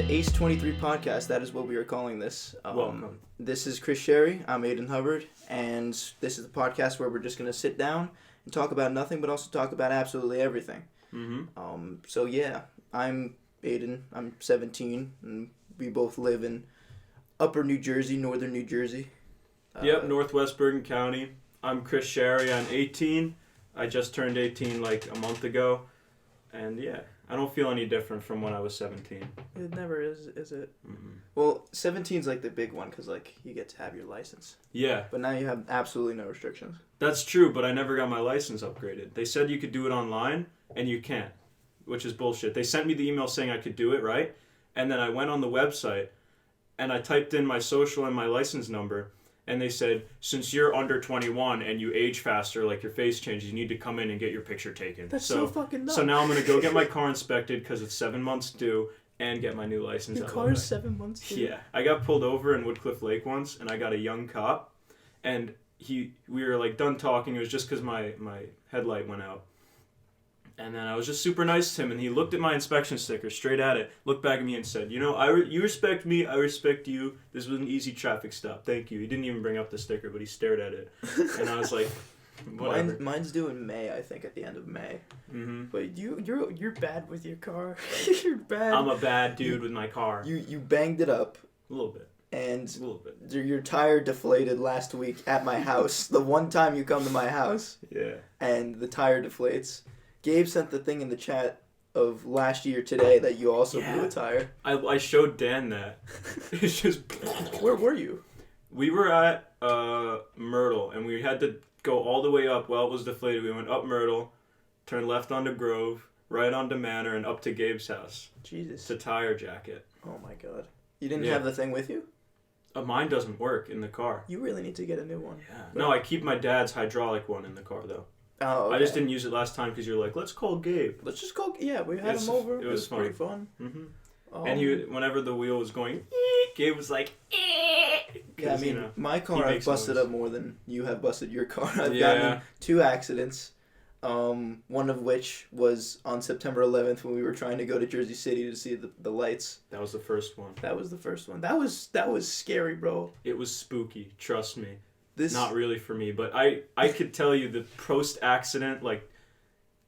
the Ace 23 podcast. That is what we are calling this. Welcome. This is Chris Sherry. I'm Aiden Hubbard, and this is the podcast where we're just going to sit down and talk about nothing, but also talk about absolutely everything. Mm-hmm. So yeah, I'm Aiden. I'm 17, and we both live in Upper New Jersey, Northern New Jersey. Northwest Bergen County. I'm Chris Sherry. I'm 18. I just turned 18 like a month ago, and yeah. I don't feel any different from when I was 17. It never is it? Mm-hmm. Well, 17's like the big one because like you get to have your license. Yeah. But now you have absolutely no restrictions. That's true, but I never got my license upgraded. They said you could do it online, and you can't, which is bullshit. They sent me the email saying I could do it, right? And then I went on the website, and I typed in my social and my license number, and they said, since you're under 21 and you age faster, like your face changes, you need to come in and get your picture taken. That's so fucking nuts. So now I'm going to go get my car inspected because it's 7 months due and get my new license. Your car is 7 months due? Yeah. I got pulled over in Woodcliff Lake once, and I got a young cop, and we were like done talking. It was just because my headlight went out. And then I was just super nice to him, and he looked at my inspection sticker straight at it, looked back at me and said, you know, you respect me, I respect you. This was an easy traffic stop. Thank you. He didn't even bring up the sticker, but he stared at it. And I was like, whatever. Mine's due in May, I think, at the end of May. Mm-hmm. But you're bad with your car. You're bad. I'm a bad dude with my car. You banged it up. A little bit. And a little bit. Your tire deflated last week at my house. The one time you come to my house. Yeah. And the tire deflates. Gabe sent the thing in the chat of last year today that you also blew a tire. I showed Dan that. It's just... Where were you? We were at Myrtle, and we had to go all the way up while it was deflated. We went up Myrtle, turned left onto Grove, right onto Manor, and up to Gabe's house. Jesus. To tire jacket. Oh my god. You didn't have the thing with you? Mine doesn't work in the car. You really need to get a new one. Yeah. No, I keep my dad's hydraulic one in the car, though. Oh, okay. I just didn't use it last time because you're like, let's call Gabe. Let's just go. Yeah, we had him over. It was fun. pretty fun. Mm-hmm. And whenever the wheel was going, Gabe was like, yeah, I mean, you know, my car I've busted noise. up more than you have busted your car. I've gotten in 2 accidents. One of which was on September 11th when we were trying to go to Jersey City to see the lights. That was the first one. That was the first one. That was scary, bro. It was spooky. Trust me. This not really for me, but I could tell you the post-accident like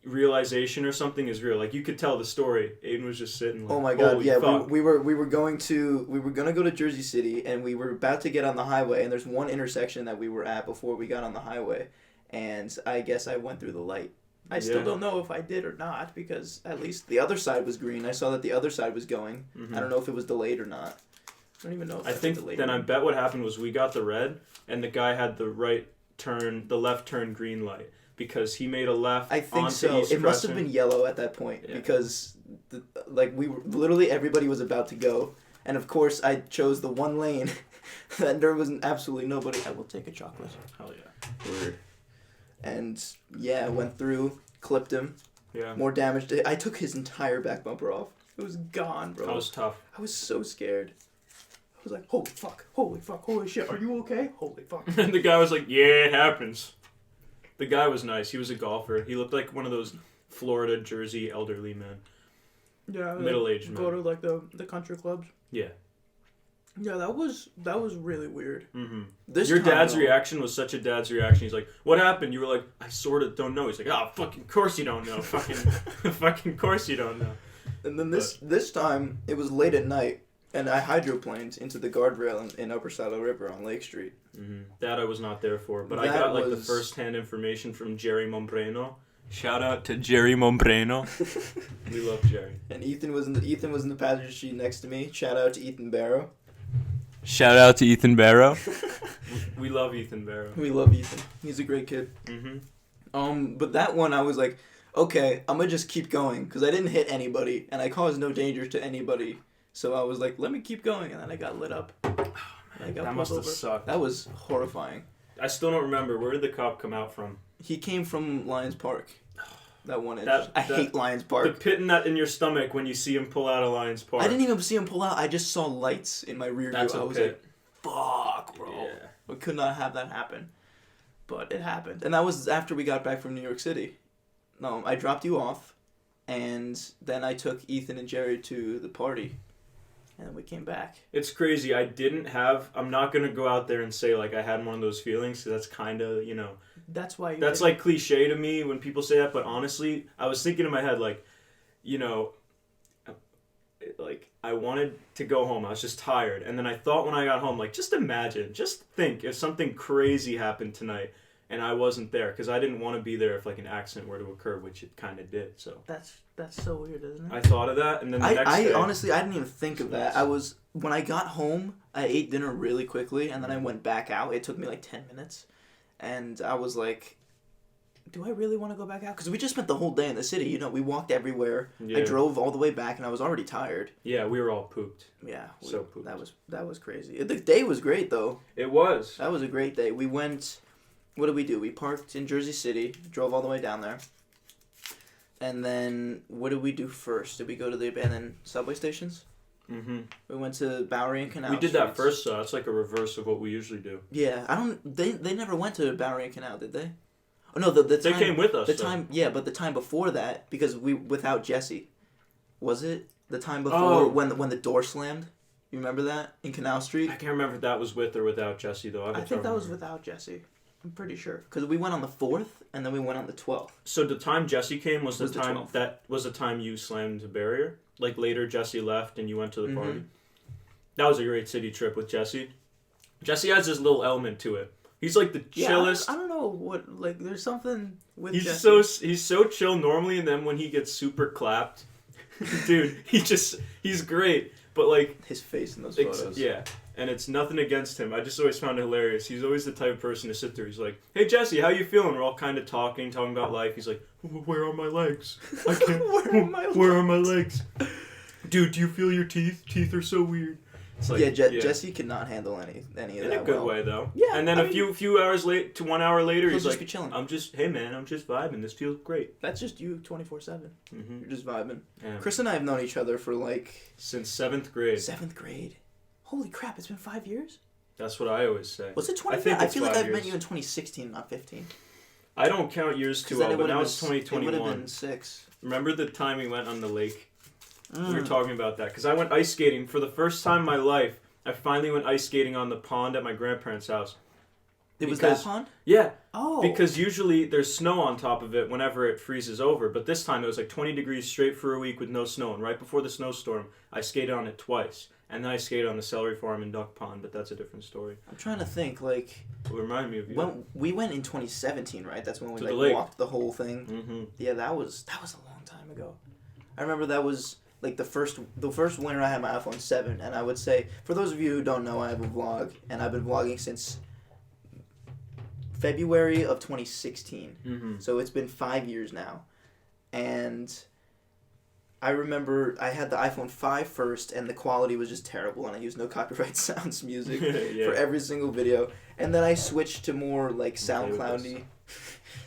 realization or something is real. Like you could tell the story. Aiden was just sitting like, oh my god, yeah, fuck. we were gonna go to Jersey City, and we were about to get on the highway, and there's one intersection that we were at before we got on the highway, and I guess I went through the light. I still don't know if I did or not, because at least the other side was green. I saw that the other side was going. Mm-hmm. I don't know if it was delayed or not. I don't even know if I think delayed. then I bet what happened was we got the red, and the guy had the left turn green light, because he made a left. I think onto so. East It must have Crescent. been yellow at that point, because we were, literally everybody was about to go, and of course I chose the one lane that there was absolutely nobody. I will take a chocolate. Hell yeah. Word. And yeah, went through, clipped him. Yeah. More damage. I took his entire back bumper off. It was gone, bro. That was tough. I was so scared. I was like, holy fuck, holy shit, are you okay? Holy fuck. And the guy was like, yeah, it happens. The guy was nice. He was a golfer. He looked like one of those Florida, Jersey elderly men. Yeah. Middle-aged Go man. to like the country clubs. Yeah. Yeah, that was really weird. Mm-hmm. Your dad's reaction was such a dad's reaction. He's like, what happened? You were like, I sort of don't know. He's like, oh, fucking course you don't know. Fucking course you don't know. And then this time, it was late at night, and I hydroplaned into the guardrail in Upper Saddle River on Lake Street. Mm-hmm. That I was not there for, but I got the first-hand information from Jerry Mombreno. Shout out to Jerry Mombreno. We love Jerry. And Ethan was in the passenger seat next to me. Shout out to Ethan Barrow. Shout out to Ethan Barrow. We love Ethan Barrow. We love Ethan. He's a great kid. Mm-hmm. But that one I was like, okay, I'm gonna just keep going because I didn't hit anybody and I caused no danger to anybody. So I was like, let me keep going, and then I got lit up. That must have sucked. That was horrifying. I still don't remember. Where did the cop come out from? He came from Lions Park. That one inch. I hate Lions Park. The pit in your stomach when you see him pull out of Lions Park. I didn't even see him pull out. I just saw lights in my rear view. That's I was okay. like, fuck, bro. Yeah. We could not have that happen. But it happened. And that was after we got back from New York City. No, I dropped you off, and then I took Ethan and Jerry to the party. and then we came back. It's crazy. I'm not going to go out there and say, like, I had one of those feelings, 'cause that's kind of, That's why that's, like, cliche to me when people say that, but honestly, I was thinking in my head, like, like, I wanted to go home. I was just tired. And then I thought when I got home, like, just think if something crazy happened tonight and I wasn't there, because I didn't want to be there if, like, an accident were to occur, which it kind of did, so. That's so weird, isn't it? I thought of that, and then the next day... Honestly, I didn't even think of that. When I got home, I ate dinner really quickly, and then I went back out. It took me, like, 10 minutes. And I was like, do I really want to go back out? Because we just spent the whole day in the city. We walked everywhere. Yeah. I drove all the way back, and I was already tired. Yeah, we were all pooped. Yeah. So pooped. That was crazy. The day was great, though. It was. That was a great day. We went... What did we do? We parked in Jersey City, drove all the way down there. And then, what did we do first? Did we go to the abandoned subway stations? Mm-hmm. We went to Bowery and Canal. We did that first, so that's like a reverse of what we usually do. Yeah, They never went to Bowery and Canal, did they? Oh no, the time, they came with us. But the time before that, because without Jesse, was it the time before when the door slammed? You remember that in Canal Street? I can't remember if that was with or without Jesse though. I think that was without Jesse. I'm pretty sure because we went on the 4th and then we went on the 12th. So the time Jesse came was the time 12th. that was the time you slammed the barrier. Like later, Jesse left and you went to the party. Mm-hmm. That was a great city trip with Jesse. Jesse has this little element to it. He's like the chillest. I don't know what there's something with he's Jesse. He's so chill normally, and then when he gets super clapped, dude, he's great. But like his face in those photos. Yeah. And it's nothing against him. I just always found it hilarious. He's always the type of person to sit there. He's like, "Hey Jesse, how you feeling?" We're all kind of talking about life. He's like, "Where are my legs? I can't. Where are my legs? Dude, do you feel your teeth? Teeth are so weird." It's like, Jesse could not handle any of that. In a good way though. Yeah. And then a few hours late to 1 hour later, he's just like, be chilling. I'm just vibing. This feels great. That's just you 24/7. Mm-hmm. You're just vibing. Yeah. Chris and I have known each other for since 7th grade. 7th grade. Holy crap! It's been 5 years. That's what I always say. Was it 20? I feel like I've met you in 2016, not 15. I don't count years too well, but now it's 2021. It would have been 6. Remember the time we went on the lake? We were talking about that because I went ice skating for the first time in my life. I finally went ice skating on the pond at my grandparents' house. It was that pond? Yeah. Oh. Because usually there's snow on top of it whenever it freezes over, but this time it was like 20 degrees straight for a week with no snow. And right before the snowstorm, I skated on it twice. And then I skated on the celery farm in Duck Pond, but that's a different story. I'm trying to think, It reminded me of you. When we went in 2017, right? That's when we walked the whole thing. Mm-hmm. Yeah, that was a long time ago. I remember that was like the first winter I had my iPhone 7, and I would say, for those of you who don't know, I have a vlog, and I've been vlogging since February of 2016. Mm-hmm. So it's been 5 years now. And I remember I had the iPhone 5 first, and the quality was just terrible, and I used No Copyright Sounds music for every single video. And then I switched to more like SoundCloudy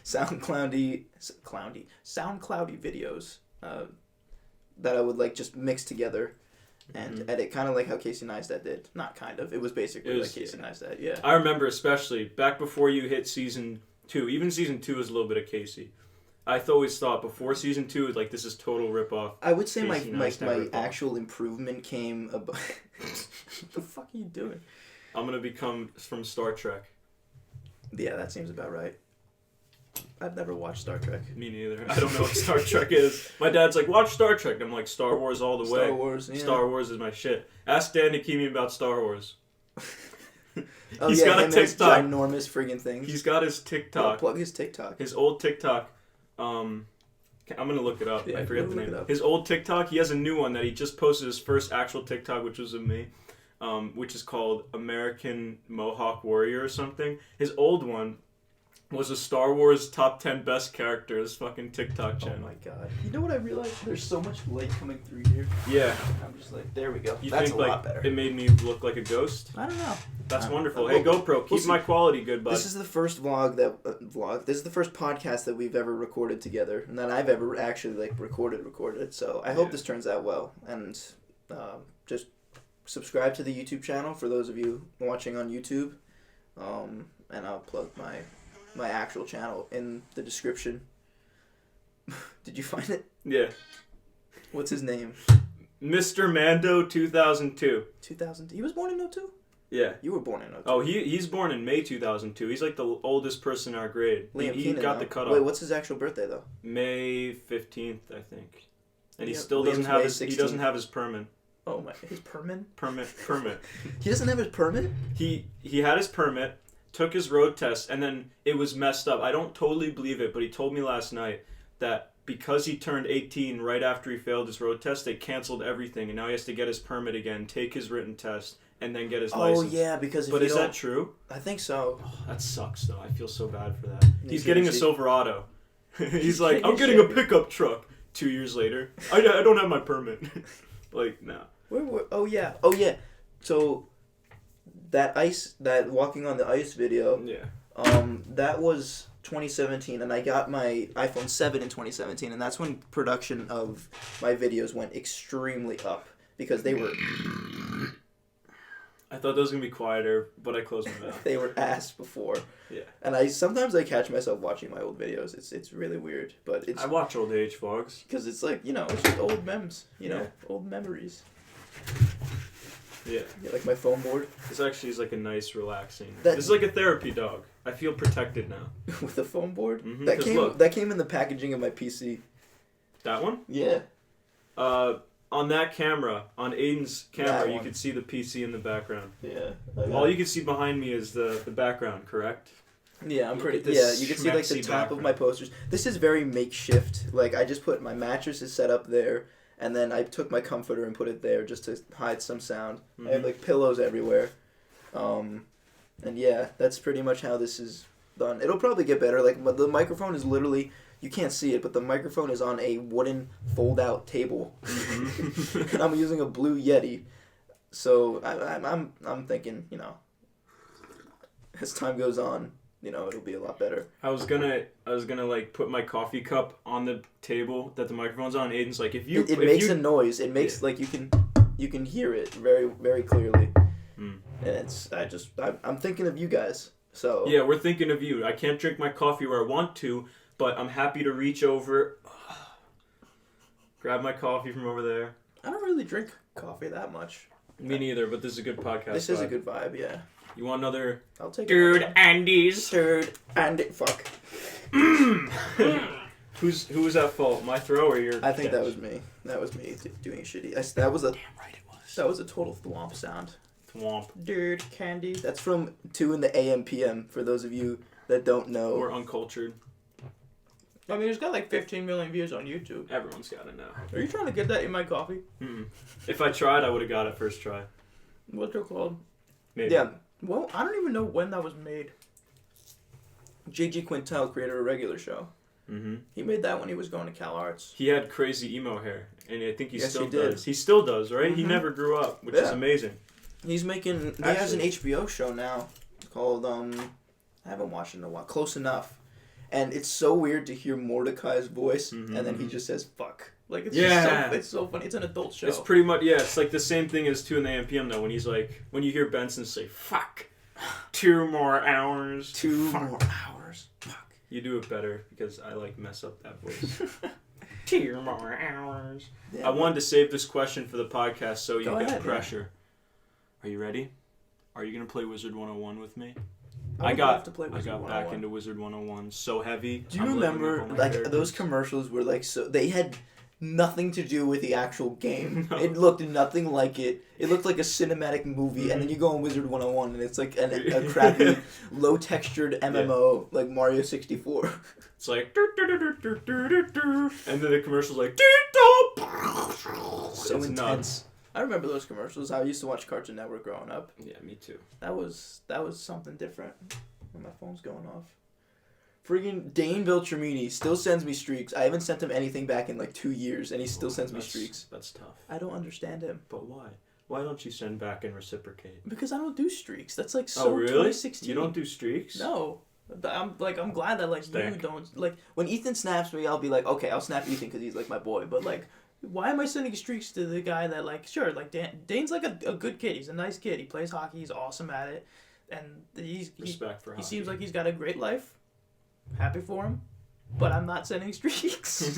videos that I would like just mix together and edit, kind of like how Casey Neistat did. Not kind of. It was basically like Casey Neistat, yeah. I remember especially back before you hit season 2. Even season 2 was a little bit of Casey. I always thought before season 2, like, this is total ripoff. I would say my ripoff. actual improvement came about... What the fuck are you doing? I'm going to become from Star Trek. Yeah, that seems about right. I've never watched Star Trek. Me neither. I don't know what Star Trek is. My dad's like, watch Star Trek. I'm like, Star Wars all the way. Star Wars, yeah. Star Wars is my shit. Ask Dan Nikimi about Star Wars. He's got a TikTok. Ginormous friggin' thing. He's got his TikTok. Plug his TikTok. His old TikTok. I'm gonna look it up. Yeah, I forget the name. His old TikTok. He has a new one that he just posted his first actual TikTok, which was of me, which is called American Mohawk Warrior or something. His old one was a Star Wars top 10 best characters fucking TikTok channel. Oh my god. You know what I realized? There's so much light coming through here. Yeah. I'm just like, there we go. You That's think, a lot better. It made me look like a ghost? I don't know. That's wonderful. Hey, GoPro, keep my quality good, bud. This is the first This is the first podcast that we've ever recorded together, and that I've ever actually like recorded. So I hope this turns out well, and just subscribe to the YouTube channel for those of you watching on YouTube, and I'll plug my actual channel in the description. Did you find it? Yeah. What's his name? Mr. Mando 2002. 2000. He was born in 02? Yeah. You were born in 02. Oh, he's born in May 2002. He's like the oldest person in our grade. Liam He Keenan, got though. the cutoff. Wait, what's his actual birthday though? May 15th, I think. And he Yeah, still Liam's doesn't have May his. He 16th. doesn't have his permit. Oh my, his permit? Permit. He doesn't have his permit? He had his permit, took his road test, and then it was messed up. I don't totally believe it, but he told me last night that because he turned 18 right after he failed his road test, they canceled everything, and now he has to get his permit again, take his written test, and then get his license. Oh yeah, because if But you is don't, that true? I think so. Oh, that sucks, though. I feel so bad for that. He's getting a getting- Silverado. He's like, getting I'm getting a Chevy. pickup truck. 2 years later, I don't have my permit. Like, nah. Oh yeah. So that walking on the ice video, Yeah. that was 2017, and I got my iPhone 7 in 2017, and that's when production of my videos went extremely up because they were I thought that was gonna be quieter, but I closed my mouth. they were ass before. Yeah. And sometimes I catch myself watching my old videos. It's really weird, but it's I watch old age vlogs. because it's like, it's just old memes, Yeah. old memories. Yeah. Yeah, like my phone board This actually is like a nice, relaxing. That- This is like a therapy dog. I feel protected now. with the phone board. Mhm, That 'cause came look. that came in the packaging of my PC. That one? Yeah. On that camera, on Aiden's camera, That you one. could see the PC in the background. Yeah. All you can see behind me is the background, correct? Yeah, I'm pretty. Look at Yeah, this you can see like the schmexy top of background. my posters. This is very makeshift. Like I just put my mattress is set up there, and then I took my comforter and put it there just to hide some sound. I have Mhm. like pillows everywhere, and yeah, that's pretty much how this is done. It'll probably get better. Like the microphone is literally, you can't see it, but the microphone is on a wooden fold-out table, Mhm. and I'm using a Blue Yeti. So I'm thinking, as time goes on, it'll be a lot better. I was gonna like put my coffee cup on the table that the microphone's on. Aiden's like, if It makes a noise. It makes like you can hear it very very clearly. Mm. And I'm thinking of you guys. So Yeah, we're thinking of you. I can't drink my coffee where I want to, but I'm happy to reach over, grab my coffee from over there. I don't really drink coffee that much. Me neither, but this is a good podcast. This is a vibe. good vibe. Yeah, You want another? I'll take Dude, it. Andy's. Dude, and fuck. Who was at fault? My throw or your? I think that catch? was me. That was me doing shitty. That was a Damn right it was. that was a total thwomp sound. Thwomp. Dude, candy. That's from 2 in the AM PM. For those of you that don't know. We're uncultured. I mean, it's got like 15 million views on YouTube. Everyone's got it now. Are you trying to get that in my coffee? Mm-mm. If I tried, I would have got it first try. What's it called? Maybe. Yeah. Well, I don't even know when that was made. J.G. Quintel created a regular show. Mm-hmm. He made that when he was going to Cal Arts. He had crazy emo hair, and I think he Yes, still he did. does. He still does, right? He Mhm. never grew up, which is Yeah. amazing. He has an HBO show now called I haven't watched it in a while. Close Enough. And it's so weird to hear Mordecai's voice, Mhm. and then he just says "fuck." Like it's Yeah. it's so funny. It's an adult show. It's pretty much, yeah, it's like the same thing as 2 in the AM/PM though, when he's like, when you hear Benson say, fuck, 2 more hours. 2 Fuck. more hours. Fuck. You do it better, because I like mess up that voice. 2 more hours. Yeah, I wanted to save this question for the podcast so you Go get ahead, yeah. pressure. Are you ready? Are you going to play Wizard 101 with me? I would love to play I Wizard got 101. back into Wizard 101 so heavy. Do you I'm living remember up on my like those characters. commercials were like so they had nothing to do with the actual game. No. It looked nothing like it. It looked like a cinematic movie, and then Mhm. you go on Wizard 101 and it's like a crappy, low textured MMO like Mario 64. It's like, "Do, do, do, do, do, do, do, do," and then the commercial's like, "Do, do." So It's intense. nuts. I remember those commercials. I used to watch Cartoon Network growing up. Yeah, me too. That was something different. When my phone's going off. Friggin' Dane Beltramini still sends me streaks. I haven't sent him anything back in like 2 years, and he still sends me streaks. That's tough. I don't understand him. But why? Why don't you send back and reciprocate? Because I don't do streaks. That's like so Oh, really? 2016. You don't do streaks? No. I'm glad that like you Stank. don't like when Ethan snaps me. I'll be like, okay, I'll snap Ethan because he's like my boy. But like, why am I sending streaks to the guy that like sure like Dane's like a good kid. He's a nice kid. He plays hockey. He's awesome at it, and Respect for he hockey. seems like he's got a great life. Happy for him, but I'm not sending streaks.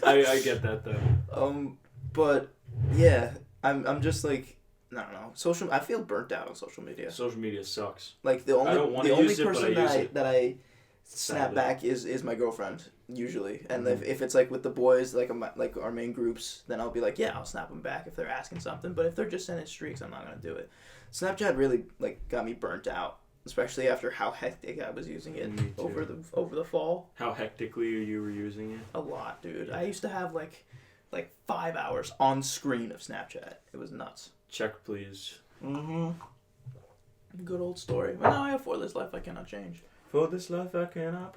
I get that though. But Yeah, I'm just like, I don't know. I feel burnt out on social media. Social media sucks. Like I don't wanna the only use it, but person I use it. that I snap Sadly. back is my girlfriend usually. And Mhm. if it's like with the boys, like our main groups, then I'll be like, yeah, I'll snap them back if they're asking something. But if they're just sending streaks, I'm not gonna do it. Snapchat really like got me burnt out, especially after how hectic I was using it Me too. over the fall. How hectically you were using it. A lot, dude. I used to have like 5 hours on screen of Snapchat. It was nuts. Check, please. Mm-hmm. Good old story. But now I have for this life I cannot change. For this life I cannot.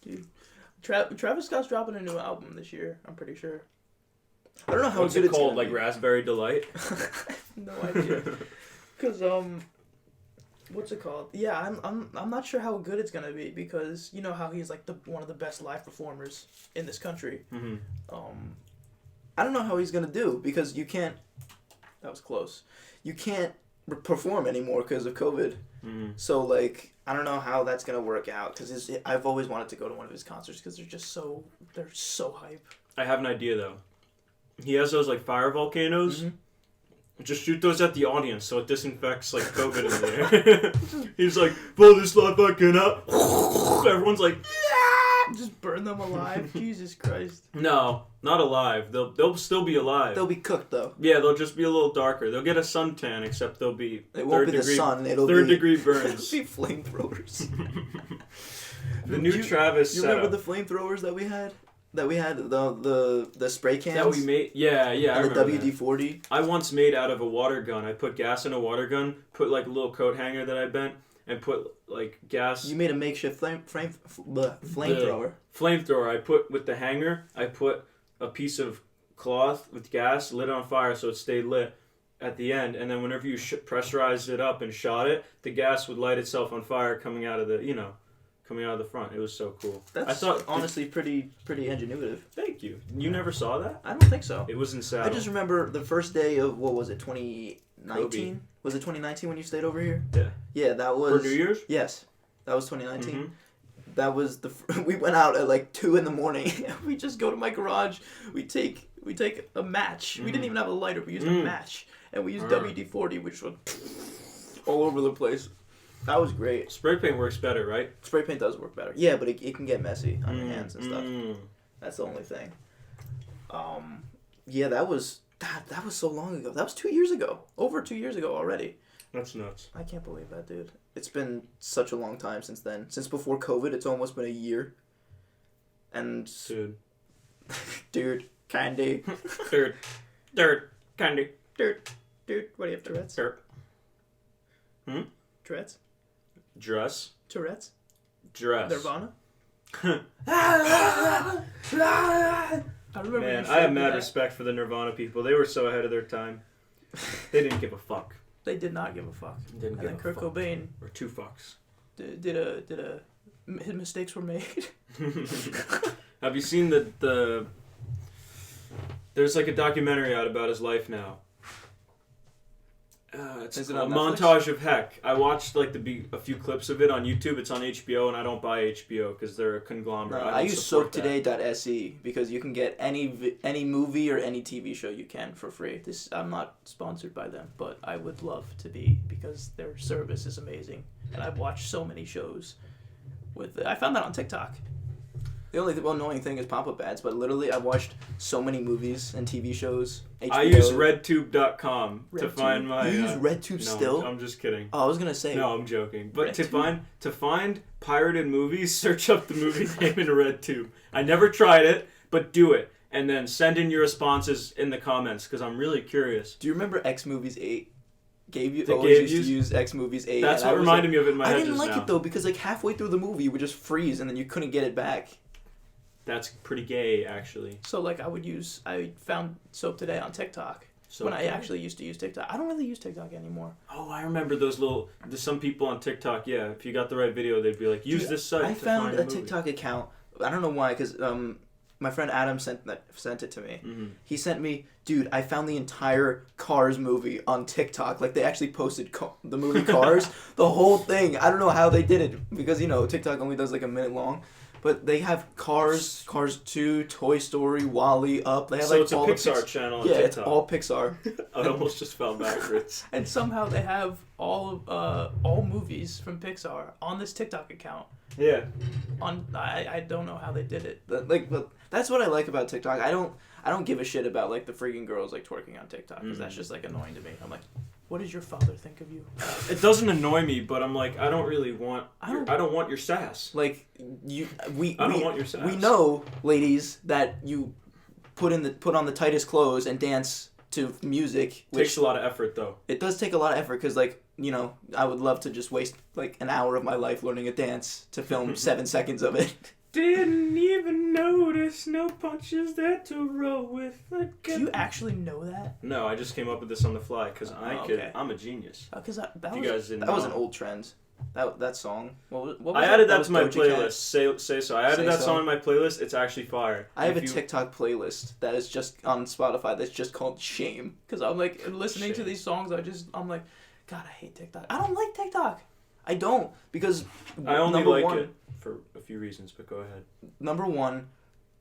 Dude, Travis Scott's dropping a new album this year. I'm pretty sure. I don't know how What's good it it's called? gonna Like Raspberry Delight? be. I have no idea. Cause what's it called? Yeah, I'm not sure how good it's gonna be because you know how he's like one of the best live performers in this country. Mm-hmm. I don't know how he's gonna do because you can't. That was close. You can't perform anymore because of COVID. Mm-hmm. So like I don't know how that's gonna work out because I've always wanted to go to one of his concerts because they're so hype. I have an idea though. He has those like fire volcanoes. Mhm. Just shoot those at the audience so it disinfects like COVID in there. He's like, for this life I cannot. Everyone's like, Just burn them alive. Jesus Christ. no, not alive. They'll still be alive. They'll be cooked though. Yeah, they'll just be a little darker. They'll get a suntan, except they'll be It won't be the degree, sun. It'll third be degree it'll burns. be flamethrowers. The new Travis You setup remember the flamethrowers that we had? The spray cans. that we made. Yeah, I and the remember that. WD-40. I once made out of a water gun. I put gas in a water gun, put like a little coat hanger that I bent, and put like gas. You made a makeshift flamethrower. Flamethrower. I put with the hanger. I put a piece of cloth with gas, lit it on fire so it stayed lit at the end, and then whenever you pressurized it up and shot it, the gas would light itself on fire coming out of the front. It was so cool. That's I thought honestly pretty ingenuitive. Thank you. You never saw that? I don't think so. It was in I Saddle. just remember the first day of what was it, 2019? Kobe. Was it 2019 when you stayed over here? Yeah. Yeah, that was For New Year's? Yes, that was 2019. Mhm. That was we went out at like 2 in the morning. We just go to my garage. We take a match. We didn't even have a lighter. We used a match, and we used WD-40, which was all over the place. That was great. Spray paint works better, right? Spray paint does work better. Yeah, but it can get messy on your hands and stuff. Mm. That's the only thing. Yeah, that was so long ago. That was 2 years ago. Over 2 years ago already. That's nuts. I can't believe that, dude. It's been such a long time since then. Since before COVID, it's almost been a year. And Dude. dude, candy. Dirt. Candy. Dude, what do you have, Tourette's? Dirt. Tourette's? Dress. Tourette's? Dress. Nirvana? I remember Man, you I have showed me mad that. respect for the Nirvana people. They were so ahead of their time. They didn't give a fuck. They did not give a fuck. Didn't And give then a Kurt fuck. Cobain Or two fucks. his mistakes were made. Have you seen the there's like a documentary out about his life now. It's Is it a on Netflix? montage of heck. I watched like a few clips of it on YouTube. It's on HBO, and I don't buy HBO because they're a conglomerate. No, I I don't use support that. SoapToday.se because you can get any movie or any TV show you can for free. I'm not sponsored by them, but I would love to be because their service is amazing, and I've watched so many shows. I found that on TikTok. The only annoying thing is pop-up ads, but literally I've watched so many movies and TV shows. HBO. I use RedTube.com to RedTube? find my. You use RedTube no, still? I'm just kidding. Oh, I was gonna say. No, I'm joking. But to RedTube? find pirated movies, search up the movie name in RedTube. I never tried it, but do it, and then send in your responses in the comments because I'm really curious. Do you remember X Movies 8? They Always gave used to use X Movies 8. That's and what I was reminded me of it in my I head didn't just like now. it though because like halfway through the movie you would just freeze and then you couldn't get it back. That's pretty gay, actually. So like I found Soap Today on TikTok So when I actually used to use TikTok. I don't really use TikTok anymore. Oh, I remember those there's some people on TikTok. Yeah, if you got the right video, they'd be like, use Dude, this site. I to found find a movie. TikTok account. I don't know why because my friend Adam sent it to me. Mm-hmm. He sent me, dude, I found the entire Cars movie on TikTok. Like, they actually posted the movie Cars, the whole thing. I don't know how they did it because, TikTok only does like a minute long. But they have Cars 2, Toy Story, Wall-E, Up. They have So like it's a all Pixar the channel on Yeah, TikTok. it's all Pixar. I almost just fell backwards. And somehow they have all movies from Pixar on this TikTok account. Yeah. I don't know how they did it. But that's what I like about TikTok. I don't give a shit about like the freaking girls like twerking on TikTok because that's just like annoying to me. I'm like, what does your father think of you? It doesn't annoy me, but I'm like, I don't really want. I don't- I don't want your sass. Like I don't want your sass. we know, ladies, that you put on the tightest clothes and dance to music, which Takes a lot of effort though. it does take a lot of effort because like I would love to just waste like an hour of my life learning a dance to film 7 seconds of it. Didn't even notice no punches there to roll with. Do you actually know that? No, I just came up with this on the fly because okay. I'm a genius. Because that If you was guys didn't That know. was an old trend. That song. What was I added that was to my Doja Cat. playlist. Say so. I added Say that So. song in my playlist. It's actually fire. I have If a TikTok playlist that is just on Spotify that's just called Shame. because I'm like listening to Shame. these songs. I'm like, God, I hate TikTok. I don't like TikTok. I don't because I only number like one, it for a few reasons, but go ahead. Number one,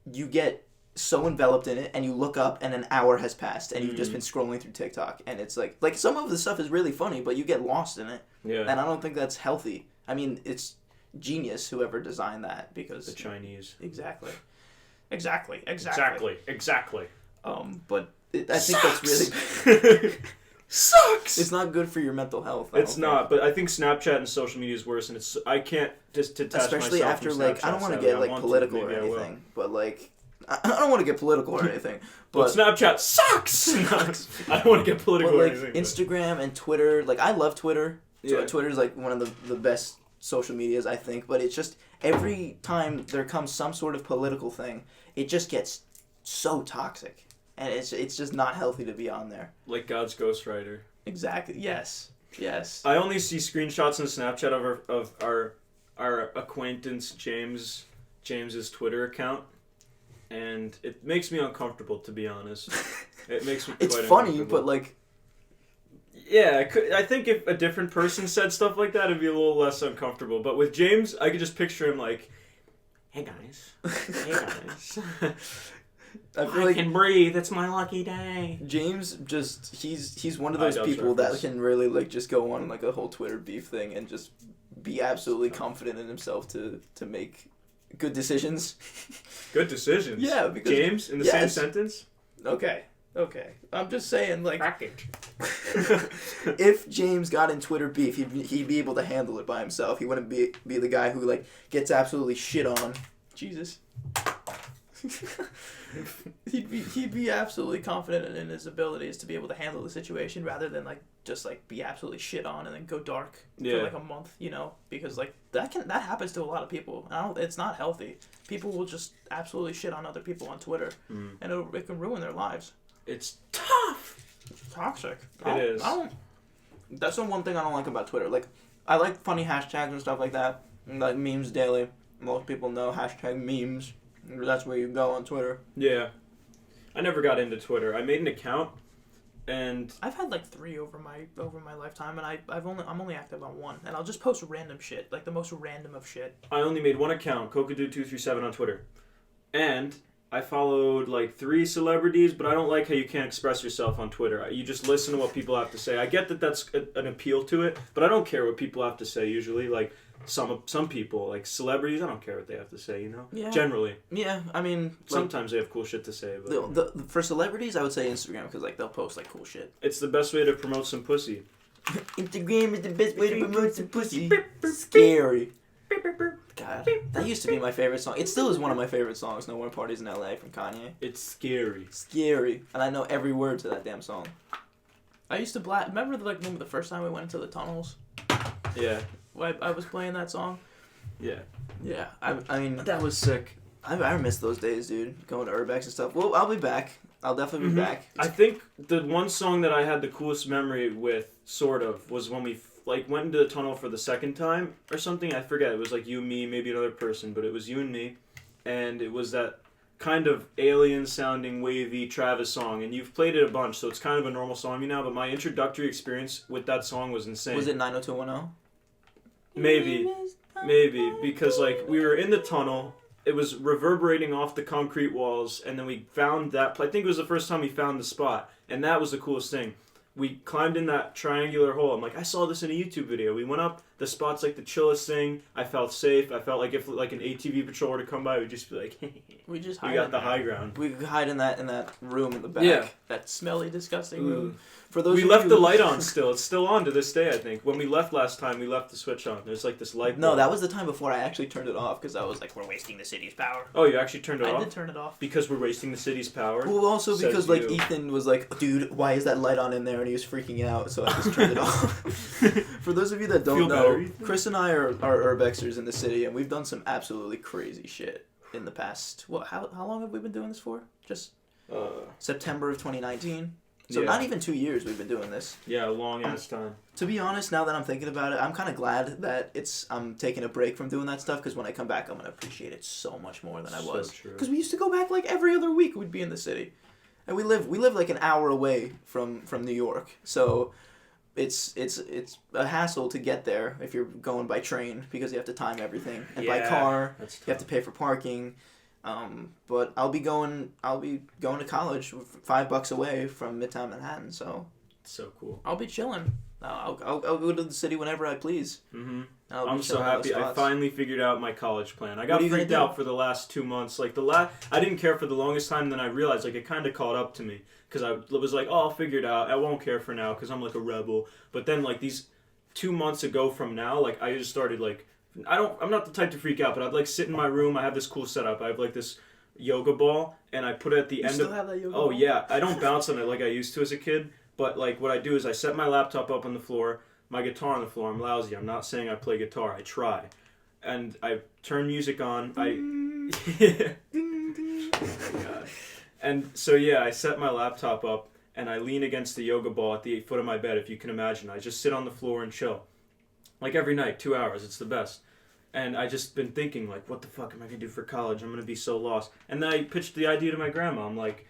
you get so enveloped in it and you look up and an hour has passed and you've just been scrolling through TikTok and it's like some of the stuff is really funny but you get lost in it Yeah. and I don't think that's healthy. I mean, it's genius whoever designed that because The Chinese. Exactly. Exactly. But I think that's really Sucks. it's not good for your mental health. I It's don't not, but I think Snapchat and social media is worse, and I can't just detach especially myself after from like I Snapchat, don't want to sadly. get like want political or maybe I will. anything, but like I don't want to get political or anything, But but Snapchat sucks. I don't want to get political but or like anything. but- Instagram and Twitter, like I love Twitter. Yeah. Twitter's like one of the best social medias I think, but it's just every time there comes some sort of political thing, it just gets so toxic, and it's just not healthy to be on there. Like God's ghostwriter. exactly. Yes. I only see screenshots on Snapchat of our acquaintance James's Twitter account, and it makes me uncomfortable, to be honest. It makes me It's quite funny, uncomfortable. but like Yeah, I think if a different person said stuff like that, it'd be a little less uncomfortable. But with James, I could just picture him like, "Hey guys, hey guys, I feel I like can breathe. It's my lucky day." James just he's one of I those dubs people that reference. can really like just go on like a whole Twitter beef thing and just be absolutely confident in himself to make good decisions. Good decisions. Yeah, because James in the same yes. sentence. Okay. I'm just saying, like, Package. If James got in Twitter beef, he'd be able to handle it by himself. He wouldn't be the guy who like gets absolutely shit on. Jesus. he'd be absolutely confident in his abilities to be able to handle the situation rather than like just like be absolutely shit on and then go dark Yeah. for like a month, because like that happens to a lot of people. It's not healthy. People will just absolutely shit on other people on Twitter, and it can ruin their lives. It's tough. It's toxic. It is. That's the one thing I don't like about Twitter. Like, I like funny hashtags and stuff like that. And, like memes daily. Most people know hashtag memes. That's where you go on Twitter. Yeah. I never got into Twitter. I made an account, and I've had like 3 over my lifetime, and I'm only active on 1, and I'll just post random shit, like the most random of shit. I only made one account, Kokadude237 on Twitter. And I followed like 3 celebrities, but I don't like how you can't express yourself on Twitter. You just listen to what people have to say. I get that that's an appeal to it, but I don't care what people have to say usually. Like some people, like celebrities, I don't care what they have to say, Yeah. Generally. Yeah, I mean, like, Sometimes they have cool shit to say, but for celebrities, I would say Instagram because like they'll post like cool shit. it's the best way to promote some pussy. Instagram is the best way to promote some pussy. Scary. God, that used to be my favorite song. It still is one of my favorite songs. No More Parties in LA from Kanye. It's scary. Scary, and I know every word to that damn song. I used to remember the first time we went into the tunnels? Yeah. I was playing that song. Yeah. Yeah, I mean, That was sick. I miss those days, dude. Going to Urbex and stuff. Well, I'll be back. I'll definitely be back. I think the one song that I had the coolest memory with, sort of, was when we went into the tunnel for the second time or something. I forget. It was like you, me, maybe another person, but it was you and me, and it was that kind of alien-sounding, wavy Travis song. And you've played it a bunch, so it's kind of a normal song to me now. But my introductory experience with that song was insane. Was it 90210? Maybe, because like we were in the tunnel it was reverberating off the concrete walls, and then we found that. I think it was the first time we found the spot, and that was the coolest thing. We climbed in that triangular hole. I'm like, I saw this in a YouTube video. We went up. The spot's like the chillest thing. I felt safe. I felt like if like an ATV patrol were to come by, we'd just be like, We just we hide got in the there. high ground. We could hide in that room in the back. Yeah. That smelly, disgusting room. For those We of left you the light on still. It's still on to this day, I think. When we left last time, we left the switch on. There's like this light No, bulb. that was the time before I actually turned it off because I was like, we're wasting the city's power. Oh, you actually turned it I off? did turn it off. Because we're wasting the city's power? Well, also Says because like you. Ethan was like, dude, why is that light on in there? And he was freaking out, so I just turned it off. For those of you that don't Feel know, better, Ethan? Chris and I are urbexers in the city, and we've done some absolutely crazy shit in the past. What? How long have we been doing this for? Just September of 2019. So Yeah. not even 2 years we've been doing this. Yeah, a long ass time. To be honest, now that I'm thinking about it, I'm kind of glad that I'm taking a break from doing that stuff because when I come back, I'm gonna appreciate it so much more than I So was. true. Because we used to go back like every other week. We'd be in the city, and we live like an hour away from New York. So it's a hassle to get there if you're going by train because you have to time everything, and by Yeah, car That's you have to pay for parking. But I'll be going to college $5 away from Midtown Manhattan. So so cool. I'll be chilling. I'll go to the city whenever I please. Mm-hmm. I'll be I'm so chilling at those happy. I spots. finally figured out my college plan. I What got are you gonna freaked do? out for the last 2 months. Like I didn't care for the longest time. Then I realized like it kind of caught up to me because I was like, oh, I'll figure it out. I won't care for now because I'm like a rebel. But then like these 2 months ago from now, like I just started like I'm not the type to freak out, but I'd like sit in my room. I have this cool setup. I have like this yoga ball, and I put it at the You end still of. have that yoga Oh ball? yeah, I don't bounce on it like I used to as a kid. But like what I do is I set my laptop up on the floor, my guitar on the floor. I'm lousy. I'm not saying I play guitar. I try, and I turn music on. Oh my God. And so yeah, I set my laptop up and I lean against the yoga ball at the foot of my bed. If you can imagine, I just sit on the floor and chill, like every night, 2 hours. It's the best. And I just been thinking like, what the fuck am I gonna do for college? I'm gonna be so lost. And then I pitched the idea to my grandma. I'm like,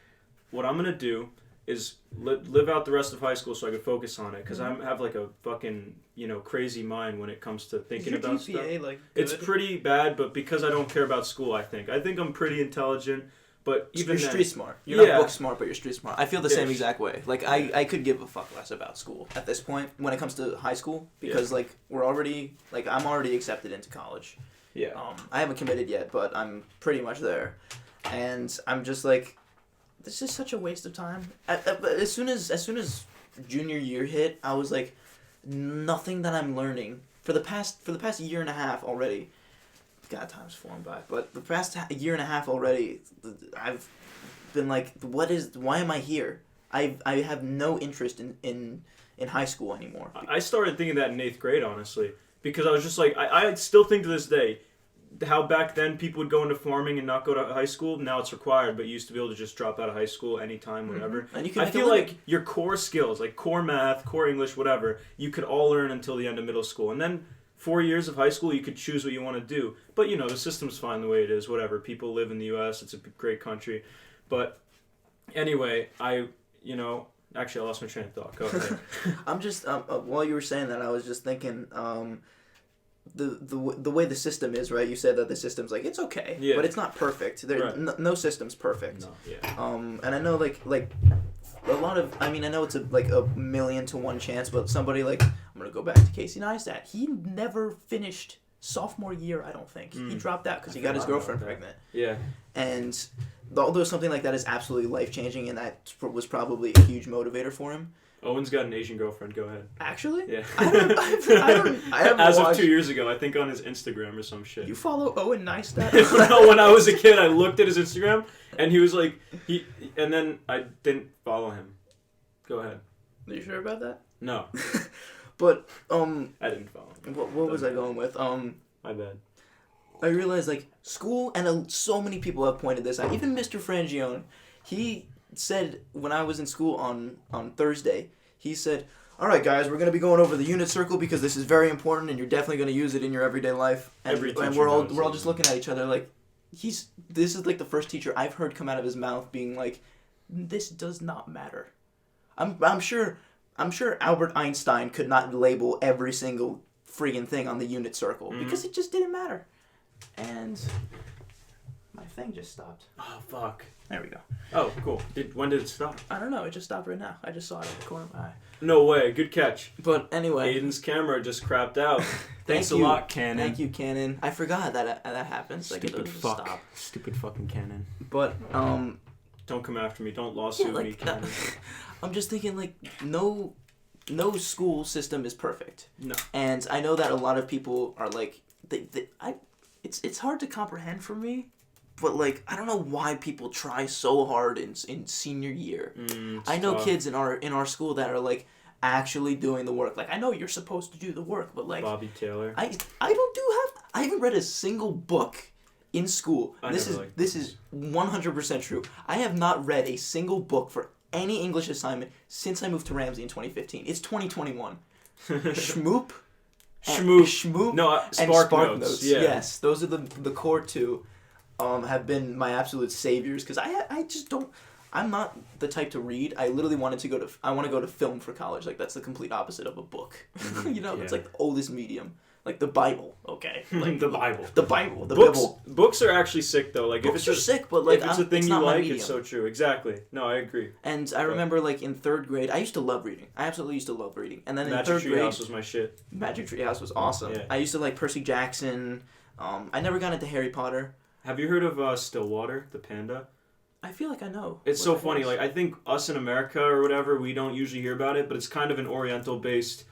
what I'm gonna do is live out the rest of high school so I could focus on it because I have like a fucking crazy mind when it comes to thinking Is your about GPA, stuff. like, It's good? pretty bad, but because I don't care about school, I think I'm pretty intelligent. But even You're then, street smart. You're Yeah. not book smart, but you're street smart. I feel the same Ish. exact way. Like I could give a fuck less about school at this point when it comes to high school because like I'm already accepted into college. yeah, I haven't committed yet, but I'm pretty much there, and I'm just like, this is such a waste of time. As soon as junior year hit, I was like, nothing that I'm learning for the past year and a half already. God, time's flown by. But the past year and a half already, I've been like, why am I here? I have no interest in high school anymore. I started thinking that in 8th grade, honestly, because I was just like, I still think to this day, how back then people would go into farming and not go to high school. Now it's required, but you used to be able to just drop out of high school anytime, whenever. And you can I make a feel living. like your core skills, like core math, core English, whatever, you could all learn until the end of middle school. And then 4 years of high school, you could choose what you want to do. But, the system's fine the way it is, whatever. People live in the U.S., it's a great country. But anyway, actually, I lost my train of thought. Go ahead. I'm just while you were saying that, I was just thinking the way the system is, right? You said that the system's like it's okay, Yeah. but it's not perfect. Right. No system's perfect. No, yeah. And I know like a lot of I know it's a 1,000,000 to 1 chance, but somebody like I'm gonna go back to Casey Neistat. He never finished sophomore year. I don't think he dropped out because he got his girlfriend pregnant. Yeah. And although something like that is absolutely life changing, and that was probably a huge motivator for him. Owen's got an Asian girlfriend. Go ahead. Actually, Yeah. I haven't As watched. of 2 years ago, I think on his Instagram or some shit. You follow Owen Neistat? No, when I was a kid, I looked at his Instagram and he was like, and then I didn't follow him. Go ahead. Are you sure about that? No, But I didn't follow him. what was I going with? My bad. I realized like school, and so many people have pointed this out. Even Mr. Frangione, he said when I was in school on Thursday, he said, "All right, guys, we're gonna be going over the unit circle because this is very important, and you're definitely gonna use it in your everyday life." And, Every and teacher we're all knows that. just looking at each other like, this is like the first teacher I've heard come out of his mouth being like, This does not matter. I'm sure Albert Einstein could not label every single friggin' thing on the unit circle because it just didn't matter. And thing just stopped. Oh fuck. There we go. Oh cool. When did it stop? I don't know. It just stopped right now. I just saw it in the corner of my eye. No way. Good catch. But anyway, Aiden's camera just crapped out. Thanks Thank a you. lot, Canon. thank you, Canon. I forgot that happens. Like, it Stupid doesn't fuck. stop. Stupid fucking Canon. But Don't come after me. Don't lawsuit me, Canon. I'm just thinking like no school system is perfect. No. And I know that a lot of people are like it's hard to comprehend for me, but like I don't know why people try so hard in senior year. I know tough. kids in our school that are like actually doing the work. Like I know you're supposed to do the work, but like Bobby Taylor. I haven't read a single book in school. This is 100% true. I have not read a single book for any English assignment since I moved to Ramsey in 2015. It's 2021. Schmoop. Schmoop. No, And Spark Notes. Yeah. Yes, those are the core two. Have been my absolute saviors because I just don't. I'm not the type to read. I literally wanted to I want to go to film for college. Like that's the complete opposite of a book. You know, it's like the oldest medium. Like the Bible, okay? Like the Bible. The Bible, the books, Bible. Books are actually sick though. Like Books if are it's sick, but like if it's a thing it's you not my like, medium. it's so true. Exactly. No, I agree. And I remember like in 3rd grade, I used to love reading. I absolutely used to love reading. And then Magic in 3rd grade, Treehouse was my shit. Magic Treehouse was awesome. Yeah. I used to like Percy Jackson. I never got into Harry Potter. Have you heard of Stillwater, the panda? I feel like I know. It's what so that funny. is. Like I think us in America or whatever, we don't usually hear about it, but it's kind of an Oriental based